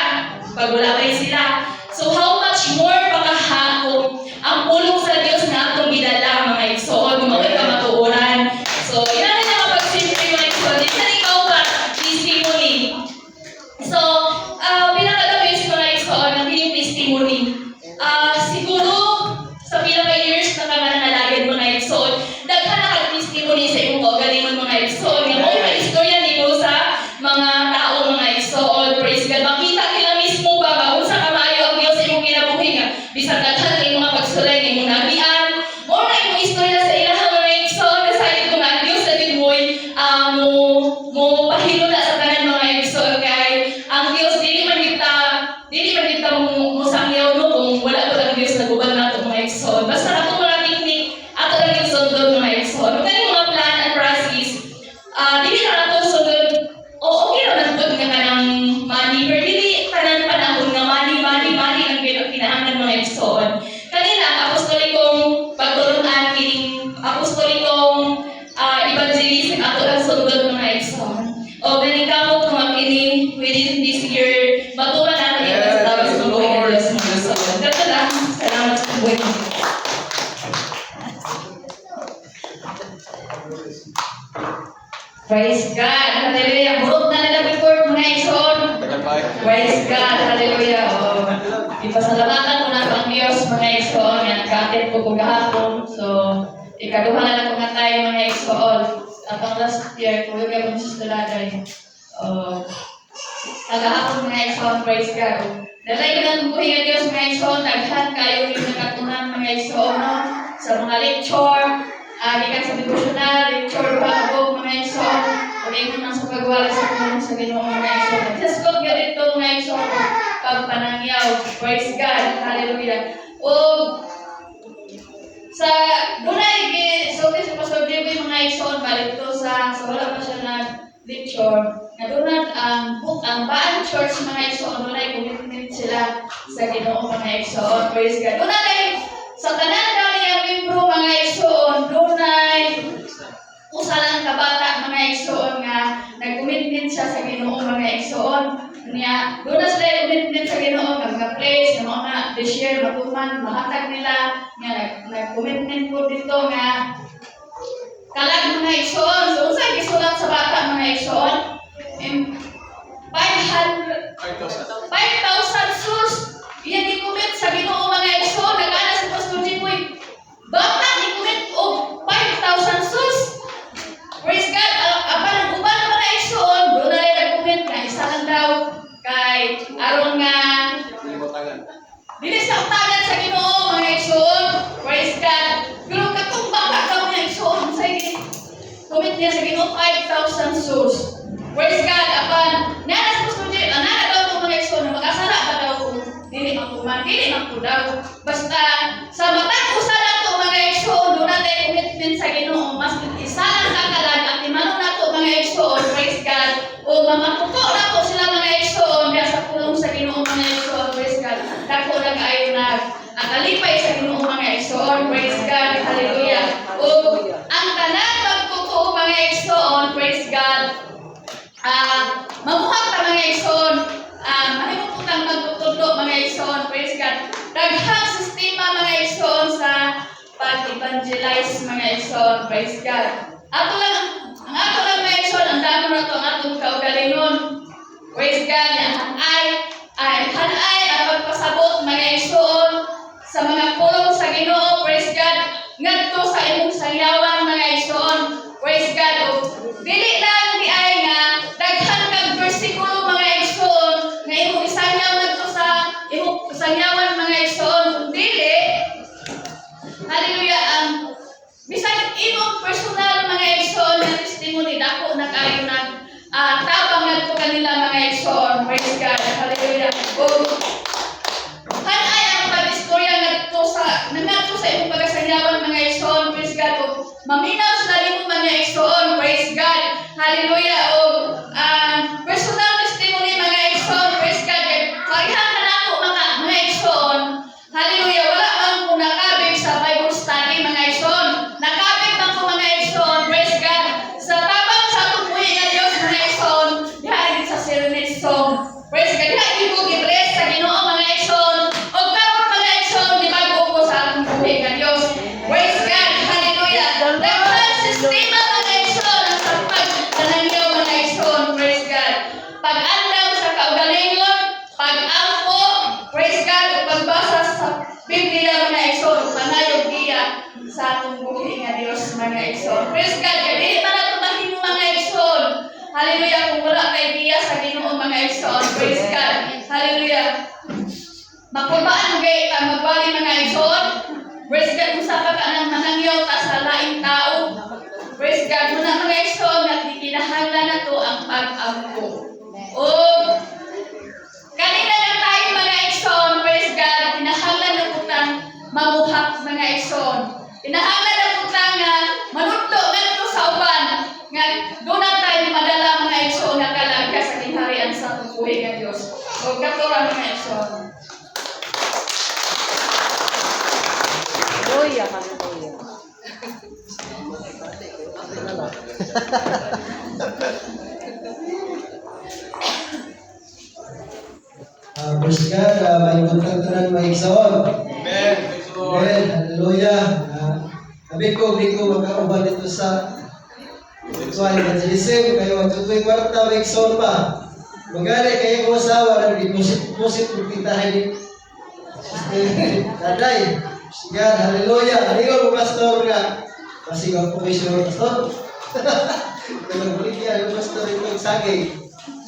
pag mulabay sila. So how much more pakahako ang pulong sa Dios na atong gidala mga igsoon kung magay ka matuoran. So ina na mapagsimple mga igsoon. Di na ikaw ba testimony. So pinaka-the-best mga igsoon ang kining testimony. Siguro sa pila ka years na ka nanalagad mga igsoon, daghan na kag-testimony sa imong kaugalingon mga igsoon. Nga mo yung istorya nimo sa mga tao mga igsoon. Praise God. Makita nila mismo ba unsa ka maayo ang Dios sa imong kinabuhi nga bisan daghan kay mga pagsulay kay imong nabian. Mo na imong istorya sa ilaha mga igsoon kasayod ko nga Dios sa gid mo pahilo na sa tanan mga igsoon kay ang Dios dili man kita mo sangyaw no kung wala pa Praise God. Hallelujah. Burot na nila before mga igsoon. Praise God. Hallelujah. Oh. Ipasalamatan ko na ang Diyos mga igsoon. Yan, katin ko kagahapon. So, ikaduha na lang ko nga tayo mga igsoon. At ang last year, kung yung gabon sa staladay. Kagahapon mga igsoon. Praise God. Dalay ko ng buhay nga Diyos mga igsoon. Naghan kayo yung nakatunan mga igsoon. No? Sa mga lecture. Gikan sa devotional, lecture, bagong mga igsoon. Pag-ingon lang sa pagwala sa tulong sa Ginoo mga igsoon. Saskot ka dito mga igsoon. Pagpanangyaw. Praise God. Hallelujah. O sa bunay, so sa Pastor Jimmy mga igsoon, balik to sa wala pa siya nag-lecture. Nadunad ang book, ang Baan Church mga igsoon. Dunay commitment sila sa Ginoo mga igsoon. Praise God. Dunay sa tanan daw niya membro mga igsoon, dunay usa lang kabata mga igsoon nga nag-commitment siya sa Ginoo mga igsoon. Niya, dunay sila commitment sa Ginoo nga mga place, nga mga share matuman, mahatag nila nga nag-commitment po dito nga kalag mga igsoon. So unsay gisulat sa bata mga igsoon? 5,000 souls. Iyan i-commit sa Ginoo mga igsoon. Nag-ana sa Pastor Jimmy. Bata i-commit og 5,000 souls. Praise God. Apan ang uban mga igsoon, doon na rin nag-commit na isa lang daw kay aron nga dili sa utagan sa Ginoo mga igsoon. Praise God. Pero katong bata daw mga igsoon, say commit niya sa Ginoo 5,000 souls. Praise God. Apan nana sa Pastor Jimmy, nana daw itong mga igsoon, makasala ba daw kung dili man po daw. Basta sa matag usa na to mga igsoon, doon natin commitment sa Ginoo. Mas isa lang kakalag at imano na to mga igsoon. Praise God. O mamapuko na to sila mga igsoon kaya sa pulong sa Ginoo mga igsoon. Praise God. Dako na kayo at alipay sa Ginoo mga igsoon. Praise God. Hallelujah. O ang tanan magpuko mga igsoon. Praise God. Mamuhat ta mga igsoon. Mahimutang magtutudlo mga igsoon. Praise God. Daghang sistema mga igsoon sa pag-evangelize mga igsoon. Praise God. Ang ato lang mga igsoon, ang damo na to ang atong kaugalingon. Praise God. Hanay ang pagpasabot mga igsoon sa mga pulong sa Ginoo. Praise God. Ngadto sa imong sangyawan mga igsoon. Praise God. Dili lang di ay nga daghan kag bersikulo mga igsoon nga imong isangyaw ngadto sa imong sangyawan mga igsoon. Dili hallelujah bisan imong personal mga igsoon nga testimony dako na kayo tabang ngadto kanila mga igsoon. Praise God. Hallelujah. Hanay ang pag-istorya ngadto sa imong pagasangyawan mga igsoon. Praise God. Maminaw sa nimo mga igsoon. Praise God. Hallelujah. Personal testimony mga igsoon. Praise God. Parihan ka nako mga igsoon. Hallelujah. Wala man ko nakabig sa Bible study mga igsoon. Nakabig man ko mga igsoon. Praise God. Sa tabang sa atong buhi nga Dios mga igsoon. Diha sa serenade song. Praise God. Diha ko gi-bless sa Ginoo mga igsoon. O karon mga igsoon di bago ko sa atong buhi nga Dios. Praise God. Hallelujah. Daghang sistema mga igsoon ang sapag kanangyo mga igsoon. Praise God. Pag-andam sa kaugalingon, pag-ampo, praise God, o pagbasa sa Biblia mga igsoon, panayog iya sa atong buhi nga Dios mga igsoon. Praise God. Kaya dili man ato mahimo mga igsoon. Hallelujah. Kung wala kay giya sa Ginoo mga igsoon. Praise God. Hallelujah. Makulbaan gay magwali mga igsoon. Praise God. Kung sa pagkanang manangyaw ta sa laing tao. Praise God. Muna mga igsoon at kinahanglan na to ang pag-ampo. O kanina lang tayo mga igsoon. Praise God. Kinahanglan na po tang mabuhat mga igsoon. Kinahanglan na po tang manudlo ngadto sa uban. Nga doon na tayo madala mga igsoon na kalagya sa kinharian sa atong buhi nga Dios. O katura mga igsoon. Hallelujah. Hallelujah. Praise God, may magtagtanan may igsoon. Amen. Amen, hallelujah. Sabi ko, magkauban dito sa Kuan evangelism kayo magtutoy kwarta may igsoon pa. Magani kayo ko asawa nang deposit pagpintahan ni Daday. God, hallelujah. Ningon mo pastor nga. Pasigaw po kayo siya pastor. Nagbalik yan yung pastor ito sagay.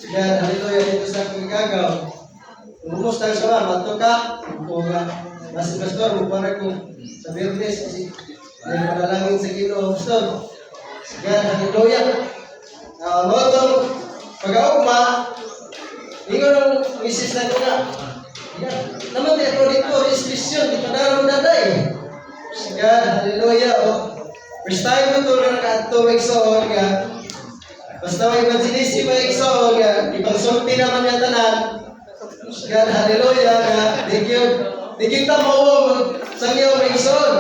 God, hallelujah. Dito sa akong gagaw. Umos tayo sa mato ka. Kung mas pastor, mukha ko sa Bernes kasi may panalangin sa Ginoo pastor. God, hallelujah. Motong pag-augma, ningon ang misis na ko na. Naman di ako dito, restriction, di pa naroon daday. God, hallelujah. First time ko ito na nakaadto may igsoon nga. Basta may evangelism may igsoon nga, ipagsulti naman yung tanan. God, hallelujah nga. Di kita mauwa sa iyo may igsoon.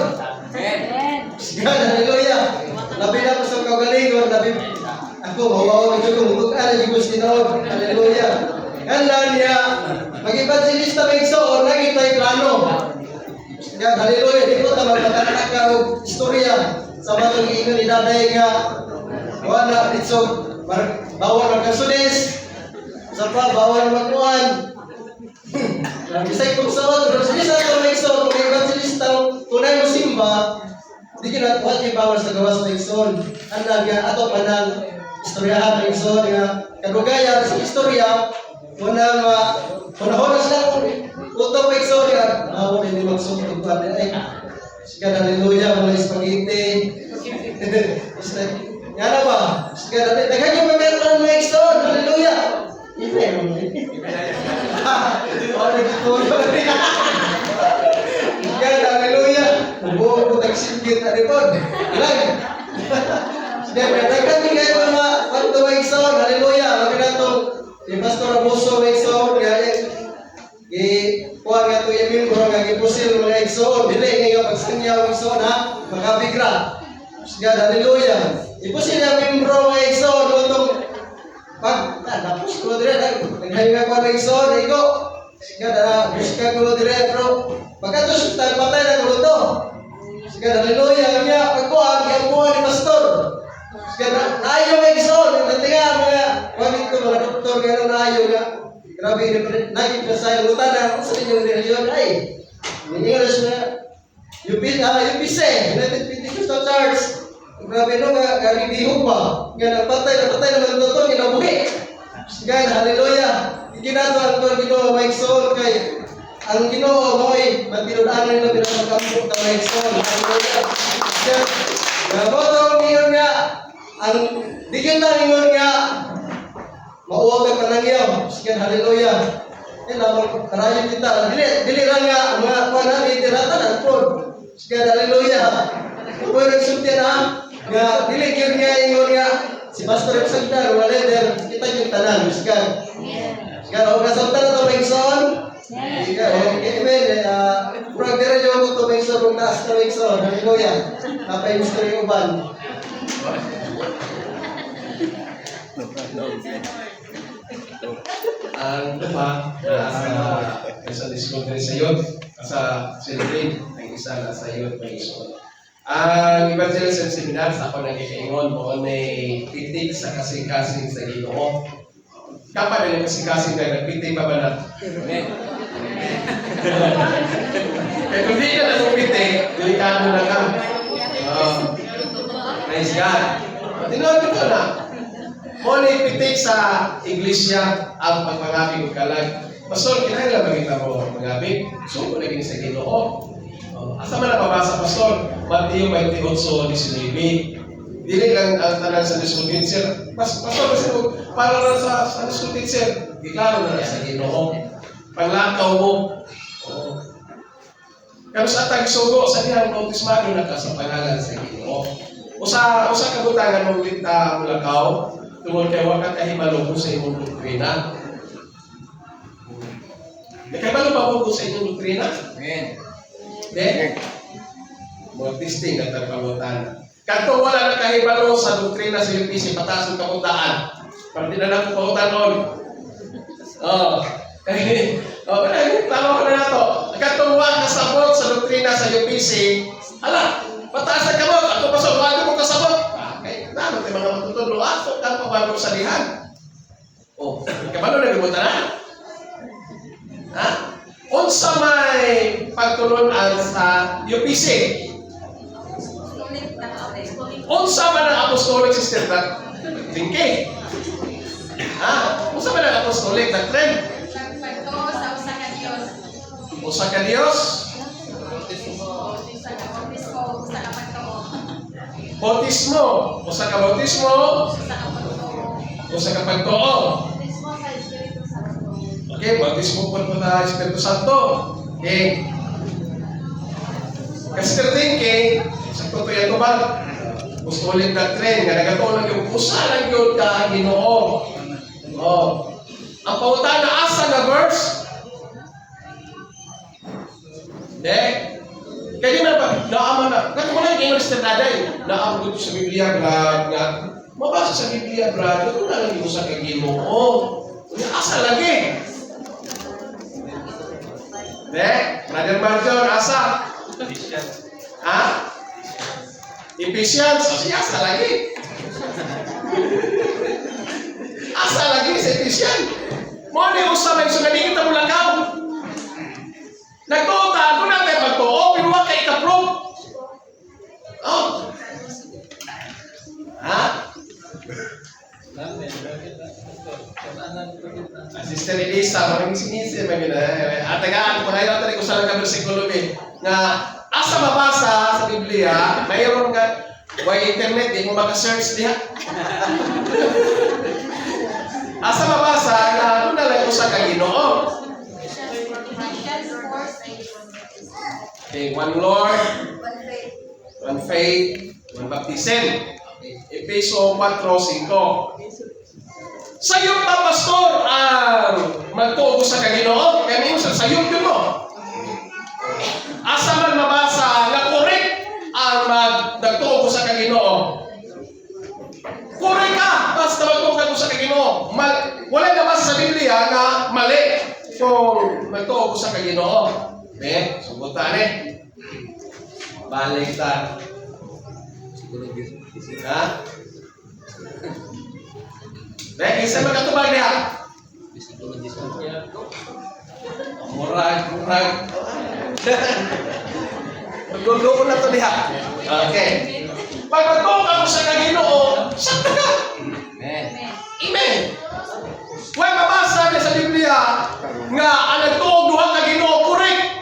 God, hallelujah. Labi na ko sa kagalingon, labi ako, mawawa ko kung bukala yung gusto noon. Hallelujah. Kailan niya, mag-evangelista may igsoon, lagi tayo plano. God, hallelujah. Di ko tamang matatak ka o istorya. Sa matong iingon ni Daday nga, wala dito, bawal magkasulis. Sa pa, bawal magkuhan. Bisay kong saot, pero sige sa ito may igsoon, kung evangelista, tunay mo simba, di kinatuhat yung bawal sa gawas may igsoon. Anlag nga, ato pa ng istoryahan may igsoon nga, kadugayan sa istorya, unang hunahonas lang kung utong may igsoon nga, ako hindi magsuntog pa rin ay, sige, hallelujah, mga spaghetti. Yan na ba? Sige, daghan yung meron may igsoon, hallelujah. Hindi mo. Sige, hallelujah. Buong ko tagsinggit na ripod. Ilang. Sige, daghan yung kayo mga kwanto may igsoon, hallelujah. Lagi na itong yung Pastor Abuso may igsoon, kuha nga ito yung membro nga gipusil mga igsoon. Dili nga pagsanyaw igsoon ha, makabigra. God, hallelujah. Ipusil yung membro mga igsoon. Itong pag tapos ko dire, naghayo nga kuha ng igsoon, iko. God, buska ko dire, bro. Pagkatos, patay na ko ito. God, hallelujah. Nga, pagkuha, giyamuha ni Pastor. God, naayo mga igsoon. Natinga mga, wamit ko mga doktor nga naayo nga. Grabe, naging sa lutan na sa inyong reliyon ay ningilas na UPC, United Pentecostal Church. Grabe no, garidiho pa. Nga napatay naman ito, ginabuhi. God, hallelujah. Ikinato ang ito, Ginoo, may igsoon kay ang Ginoo mo'y magpinulaan nila pinapagkampok na may igsoon. Hallelujah. Gabotong ngayon nga, ang digin na ngayon nga, mauwag ka panangyaw. Sige, hallelujah. Yan naman, karayan kita. Dili lang nga, mga panang itiratan ang prod. Sige, hallelujah. Kung nagsulti na, nga, dili kiyong nga ingon nga, si Pastor Epsagdar, mga leader, kita yung tanan. Sige, sige, o kasalta na ito, Mengson. Sige, amen. Pura-pira nyo ko ito, Mengson, kung taas na Mengson. Hallelujah. Napay-mystery uban. Ang iba na sa discovery sa youth, sa celebrate, ang isa na sa youth may igsoon. Ang evangelism seminar sa ako nagkikaingon mo may pitik sa kasing-kasing sa Ginoo. Kapag yung kasing-kasing tayo, nagpitik pa ba na? Kaya kung di ka na nagpitik, delikado na ka. Praise God. Tinawag ito na. Muna ipitik sa iglesia ang pagmangabing o kalag. Pastor, kinahanglan ba kita mo magabing? So, kung naging sa Ginoo. Asa man napabasa, Pastor? Mateo 28:19. Dili lang ang tanan sa diskutin, sir. Pastor, kasi para na sa diskutin, sir. Giklaro na sa Ginoo. Panglakaw mo. Pero sa tagsugo, sa dihang bautismado na ka sa pangalan sa Ginoo. Usa kabutangan mong binta mulakaw, tungkol kay wakat kahibalo sa imong doktrina. Kahibalo ba mo sa inyong doktrina? Amen. Then, mag-testing at pagpamutan. Kanto wala na kahibalo sa doktrina sa UPC, pataas ang kapuntaan. Pag di na lang pumuntan nun. Tama ko na na to. Kanto wala kasabot sa doktrina sa UPC, ala, pataas ang kamot. Ako pa sa wala mo kasabot. Naman tayo mga matutulog. pamalo sa lihan. Oh, kabalo na gibutan na. Ha? Unsa may pagtulunan sa UPC? Unsa man ang apostolic system na tingke? Ha? Unsa man ang apostolic na trend? Usa ka Dios. Bautismo. Usa ka bautismo. Usa ka pagtuo. Okay, bautismo po na Espiritu Santo. Okay. Kasi tingke, sa totoo yan ba? Apostolic na trend nga nagatulong yung usa lang yun ka Ginoo. Oh. Ang pautan na asa na verse? Hindi. Kaya di na ba? Naaman na. Kasi wala yung English na daday. Naaman ko sa Biblia, brad. Nga. Mabasa sa Biblia, brad. Ito na lang yung sa kay Ginoo. Asa lagi. Hindi. Brother Marjon, asa? Ha? Ephesians. Kasi asa lagi. Asa lagi sa Ephesians. Mo ni usa may sungaling kita mulakaw. Nagtuta, doon natin magtuo, pero wag kay ka-prove. Oh. Ha? Sister Elisa, maraming sinisi, at tagaan, panayaw tayo kung saan ka versikulo nga, asa mabasa sa Biblia, mayroon ka, why internet, di mo maka-search diha. Asa mabasa, na ano na lang usa ka Ginoo. Okay, one Lord, one faith, one baptism. Efeso 4:5. Sayop pa pastor ang magtuo sa Ginoo. Kaya minsan sayop yun mo. Asa man mabasa nga correct ang magtuo sa Ginoo. Correct ka basta magtuo ka sa Ginoo. Wala na basa sa Biblia nga mali kung magtuo sa Ginoo. Subutan balik ta. Ha? Isa magkatubag niya. Murag. Magluloon na ito niya. Okay. Pag magtuo ka sa Ginoo, sakta ka. Amen. Huwag mabasa niya sa Biblia nga ang nagtuog duha ka Ginoo correct.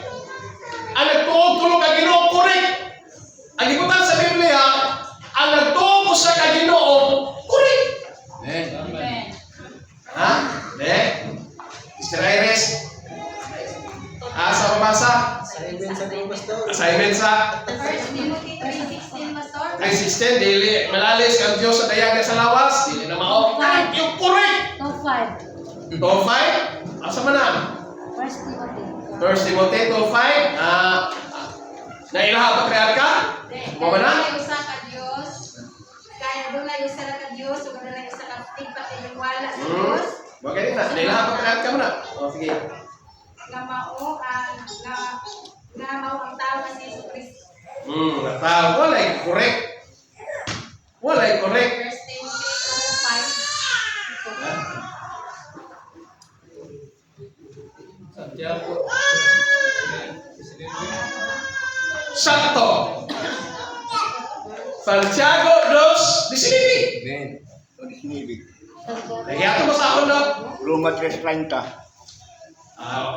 Ang nagtuog tulo ka Ginoo correct. Ang ibutan sa Biblia, ang nagtuog sa ka Ginoo correct. Amen. Ha? Mr. Iris? Asa mabasa? Assignment sa mga pastor. Assignment sa 1 Timothy 3:16, Pastor. 3:16, dili malalis ang Diyos sa dayaga sa lawas, dili na mao. Yung correct. Top 5. Top 5? Asa man na? First Timothy. 1 Timothy 2:5. Nailaha patriarka? Mo ba na? Usa ka Dios. Kaya doon na usa ka Dios, ug doon na usa ka tigpatiwala sa Dios. Bagay na. Nailaha patriarka mo na. O sige. Nga mao ang tao nga si Jesucristo. Walay correct. Walay correct. 1 Timothy 2:5. Sakto. Santiago 2:19. Amen. O, disinibig. Nagyato mo sa ako na. Roma 3:30.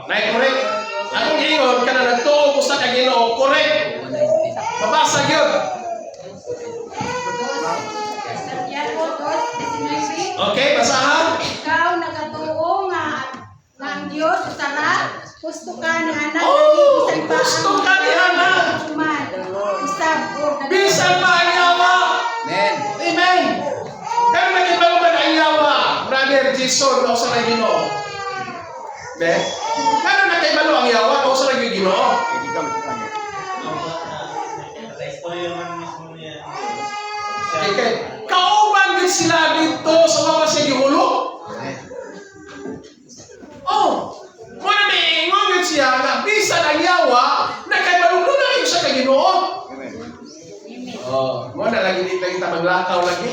Nay correct. Atong ingon kana nagtuo ko sa Ginoo correct. Mabasa gyud. Santiago 2:19. Okay, basahan. Ikaw nagatuo nga ang Dios usara, gusto ka ni anak Oh, bisan pa gusto ka ni anak. man. Usab o Bisan pa ang yawa. Amen. Amen. Pero nakipaluman ang yawa, Brother Jason, o sa Ginoo. Be? Pero nakibalo ang yawa, o sa Ginoo. Hindi ka magkano. Okay. Kauban din sila dito sa mga sigihulo. Oh, muna may ingon din siya nga bisan ang yawa, nakaibaluglo na kayo sa Ginoo. Amen. Oh, muna lagi dito kita maglakaw lagi.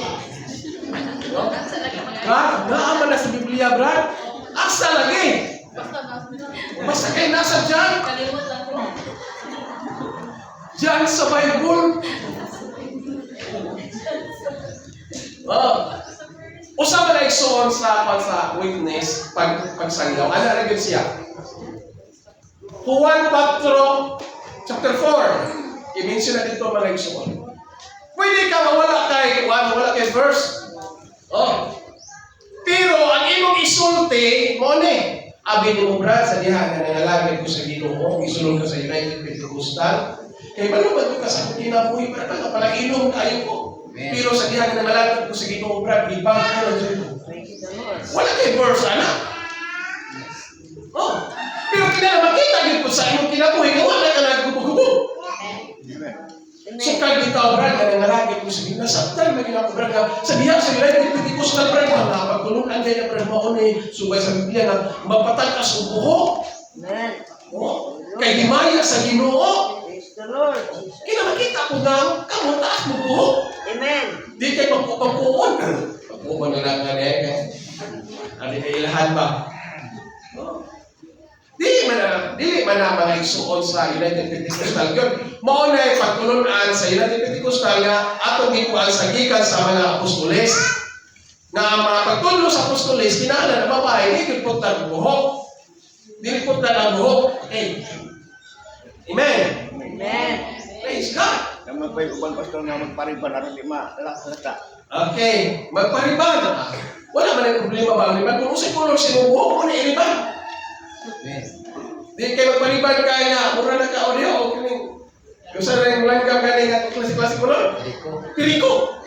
No? naaman na sa Biblia, Brad. Asa lagi? Basta kayo nasa dyan. Kalimutan ko. Diyan sa Bible. Usa man ay igsoon sa witness pagsangyaw. Ano ra gyud siya? Juan 4 chapter 4. I-mention na dito mga igsoon. Pwede ka mawala kay verse. Pero ang imong isulti mo ni abi ni mo brad sa diha nga nangalagay ko sa Ginoo, isulong ka sa United Pentecostal. Kay balubad ka sa kinabuhi para pala-inom kayo ko. Pero sa diha nga nangalagay ko sa Ginoo brad, ibang ko lang dito. Wala kay verse ana. Pero kinala makita gyud ko sa imong kinabuhi nga wala ka naggubo-gubo. So kag bitaw brad nga nangalagay ko sa Ginoo, nasabtan na ginako brad nga sa diha sa United Pentecostal brad nga pagtulungan kay na brad mao ni subay sa Biblia nga mapatakas og buhok. Kay himaya sa Ginoo. Kina makita ko nga kamo taas mo buhok. Amen. Di kay pagpupuon. Pagpupuon na lang nga Ani kay ilahan ba? Dili man na mga igsuon sa United Pentecostal gyud. Mao na pagtulunan sa United Pentecostal nga atong gikuan sa gikan sa mga apostoles. Nga ang mga pagtulo sa apostoles kinahanglan na babae di gyud putang buhok. Dili putang ang buhok. Okay. Amen. Amen. Praise God. Naman pa yung ubang pastor nga magpariban aron di malata. Okay, magpariban. Wala man ang problema ba? Liban kung usay kolor sinubuhok mo na iliban. Di kayo magpariban kaya nga, mura na ka audio o kining. Yung sa rin langkang ganing at klase-klase kolor. Piriko.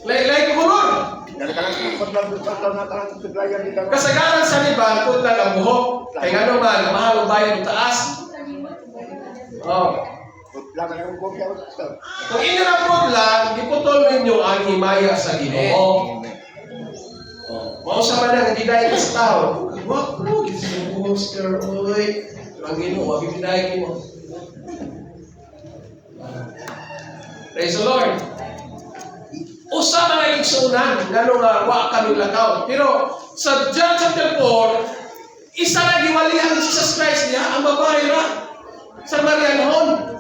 Lain-lain kolor. Dari kalang sukot lang pastor nga talang tuglayan dito. Kasagaran sa liban, putlan ang buhok. Kaya nga naman, mahal ang bayan ng taas. Laman ang buhok ya pastor. Kung inirapot lang, iputol ninyo ang himaya sa Ginoo. Mao sa man ang giday ka sa tao. Wa ko gid sa poster oy. Ang Ginoo wa giday mo. Praise the Lord. Usa man ang igsunan ngano nga wa kami lakaw. Pero sa John chapter 4, isa na giwalihan ni Jesus Christ niya ang babae ra sa Marianhon.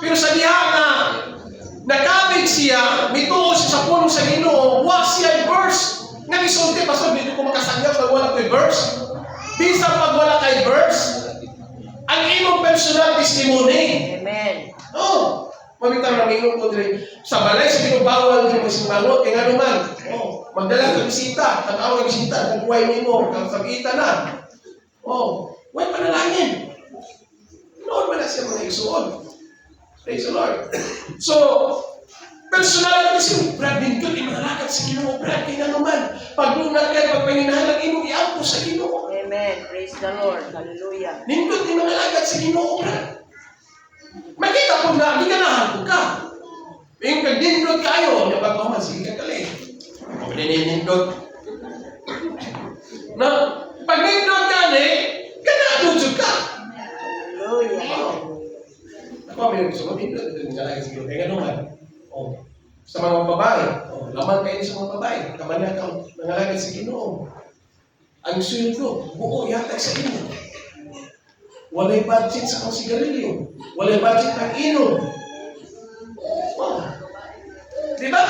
Pero sa diha nga nakabig siya, mituo siya sa pulong sa Ginoo, wa siya verse. Nga gisulti pastor dito ko makasanggap pag wala kay verse. Bisan pag wala kay verse, ang imong personal testimony. Amen. Pamitaw ng ingon ko diri sa balay sa ginubawal di mo simbalot kay ngano man. Magdala ka bisita, tanaw ka bisita, nagkuhay nimo, kang sabita na. Way panalangin. Noon man na siya mga igsuon. Praise the Lord. So, personal na siya, Brad, nindot yung malakad sa Ginoo, Brad, kaya nga naman, pag-lunag kayo, pagpanginahalang imong iampo sa Ginoo. Amen. Praise the Lord. Hallelujah. Nindot yung malakad sa Ginoo, Brad. Makita po na, di ka nahanto ka. Yung kag-nindot kayo, napagawa, sige ka kali. Huwag nindot. Na, pag nindot ka ganadudyo ka. Hallelujah. Ako, may gusto mo, nindot, ngalagad sa Ginoo, kaya nga naman. Sa mga babae, laman kayo sa mga babae, kamanya ka, nangalagay sa Ginoo. Ang sweldo, buo yatag sa inyo. Walay budget sa sigarilyo. Walay budget ng inom. Di ba?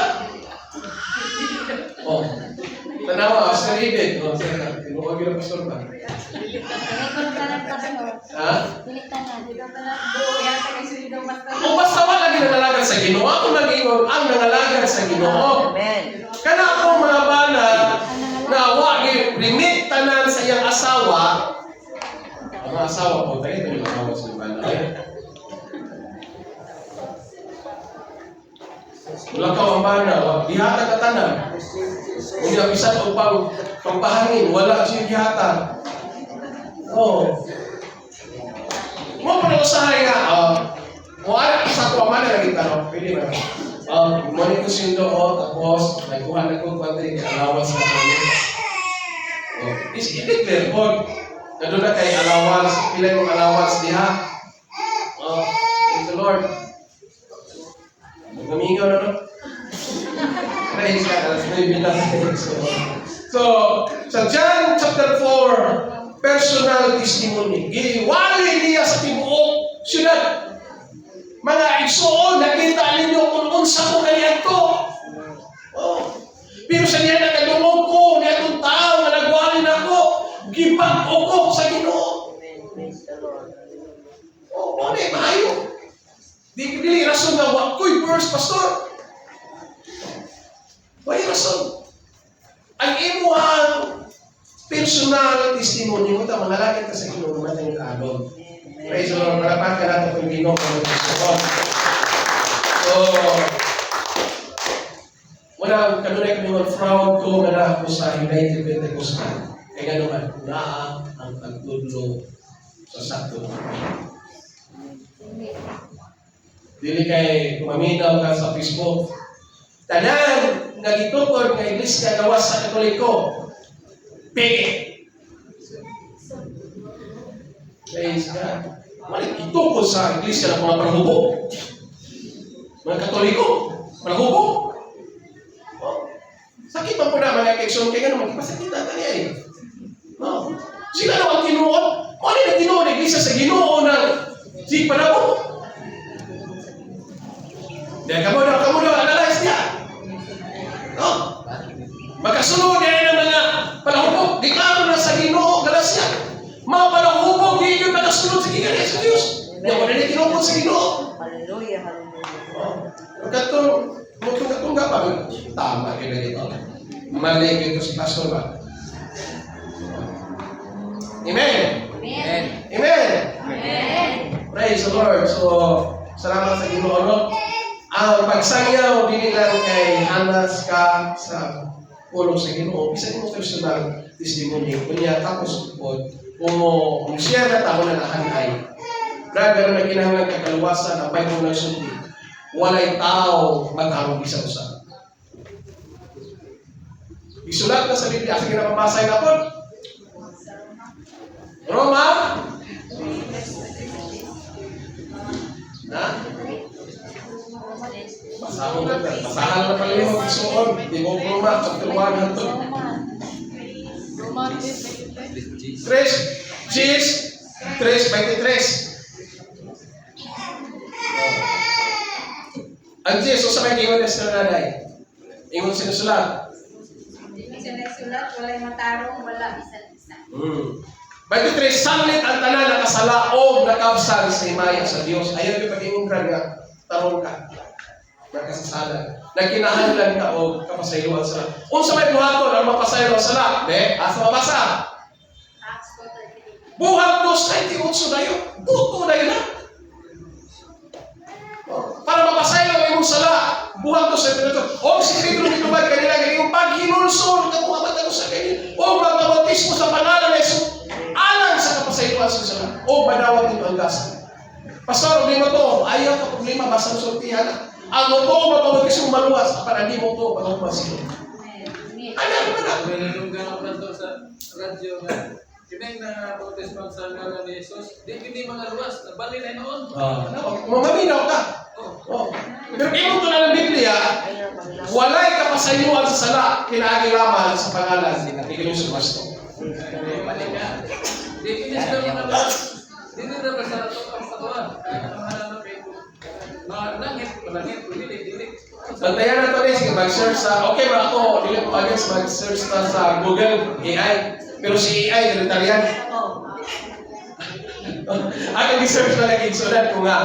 Tanawa, Pastor David. Tinuwag yung pastor ba? Ha? Kung basta wala ginangalagad sa Ginoo, ako nag-ingon ang nangalagad sa Ginoo. Amen. Kana po mga bana na wag limit tanan sa iyang asawa. Ang asawa po tayo ito yung asawa sa bana. Wala ka ang bana, wag dihatag ka tanan. Kung yung bisan o pangpahangin, wala siya dihatag. Mo pa na usahay nga, wala sa ko man na kita, pwede ba? Mani ko sindo tapos nagkuha na ko konti allowance na ko. Is i-declare po. Nandun na kay allowance, pila yung allowance diha. Praise the Lord. Gumingaw na no? praise God. Alas 9 na. So, sa John chapter 4, personal testimony. Giwali niya sa tibuok syudad. Mga igsoon, nakita ninyo kung unsa ko kaniadto. Oh. Pero sa niya nakadungog ko, niya itong tao na nagwali na ako, gibag-o ko sa Ginoo. Praise the Lord. Oh, ano eh, maayo. Dili rason na wakoy verse, pastor. Why rason? Ang imuhang personal testimony mo, mga langit ka sa Ginoo, naman ang alon. Praise the Lord. Malapakan natin kung Ginoo kung so, wala, kanunay kami mga proud ko na na ako sa United Pentecostal. Kaya naman, naa ang pagtudlo sa sakto. Dili kay kumaminaw ka sa Facebook. Tanan, nagitukod nga iglesia gawas sa Katoliko. Peke. Praise God. Malit itukod sa iglesia ng mga panahubog. Mga Katoliko. Panahubog. Sakit pa po na mga kaigsoon kaya naman, ipasakita ka niya eh. No. Sila naman tinuod. Kung ano yung tinuod, iglesia sa Ginoo ng si panahubog. Dahil kamu daw, analyze niya. No? Magkasunod niya ng mga palahubog. Di klaro na sa Ginoo, Galacia. Mga palahubog, di yun magkasunod sa Ginoo sa Diyos. Di ako na tinukod sa Ginoo. Hallelujah, hallelujah. Magkatong pa. Tama kayo na dito. Mali ito si Pastor ba? Amen. Amen. Amen. Amen. Praise the Lord. So, salamat sa Ginoo. No? Ang pagsangyaw din lang kay Hanas ka sa pulong sa Ginoo, isa mo personal testimony. Kunya tapos po, kung share na tao na nahanay, brother na kinahanglan kakaluwasan ang Bible na sundi, walay tao magkarong isa-usa. Isulat na sa Biblia, sige na mabasay na po. Roma? Na? Basahan na pala yung magsuon. Di mo Roma, pagtuwanan to. Tres, Gs, 3:23. Ang Gs, o sa may ingon na sila nanay? Ingon sinusulat. Hindi sinasulat, wala'y matarong, wala isa-isa. 23, sanlit ang tanan nakasalaog nakabsal sa himaya sa Dios. Ayaw yung pag-ingungran nga, tarong ka. Nagkasasalan. Nagkinahanglan ka o kapasayuan sa unsa may buhaton ang mapasayuan sa la? Ne? Asa mabasa? Acts 4:38. Buhat 2:28 dayo. Buto dayo na. Para mapasayaw ang imong sala, buhat 2:28. O si Pedro mitubag kanila kayong paghinulsol ka kung abad sa kanila. O magkabautismo sa pangalan ni Jesus. Alang sa kapasayuan sa sala. O badawat ito ang gasa. Pastor, hindi mo to. Ayaw ka problema basta mo sultihan. Ang mo to mapabautismo maluwas. Para hindi mo to pagkakumas ito. Ano ba na? Nanununggan ako lang sa radyo nga. Kinay na bautismo sa ngalan ni Jesus. Di hindi mga luwas. Nabali na noon. Maminaw ka. Pero imo to na ng Biblia, walay kapasayuan sa sala, kinagilaman sa pangalan ni Kristo Kristo. Balik ka. Di kinis ka mga luwas. Di na ba sa katuan? Ang halaman kayo. Mga langit, dili. Bantayan na ito rin, sige, mag-search sa, okay ba ako, dili ko agad mag-search na sa Google, AI. Pero si AI, ganitarian. Ako nag-search na lang insulat ko nga,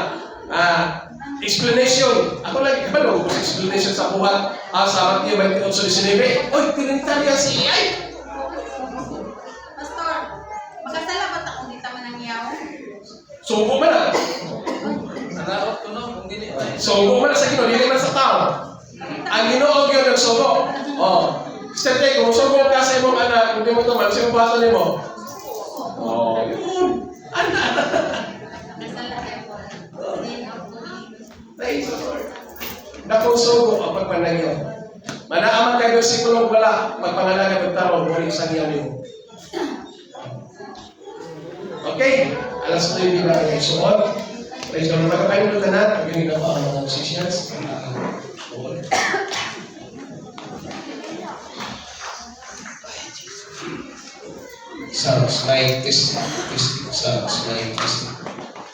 explanation. Ako lagi kabalo kung explanation sa buhat sa Matthew 28:19. Oy, ganitarian si AI. Pastor, magkasalamat ako dito man ang yaw. Sugo man na. Naraot ko no, kung dili pa. Sugo man na sa Ginoo, dili man sa tao. Ang Ginoo gyud nagsugo. Step kung sugo ka sa imong anak, hindi mo to man, sino bata nimo? Yun. Anak. Magkasalamat ako. Then ako. Praise the Lord. Dakong sugo ang pagpanagyo. Manaaman kay versikulong wala, magpangalaga ng taron, wala isang yaw nimo. Okay, alas 9 na kayo suot. Praise the Lord. Magkapain mo na natin, pag-inig ako ang mga musicians. Sounds like testing. Sounds like testing.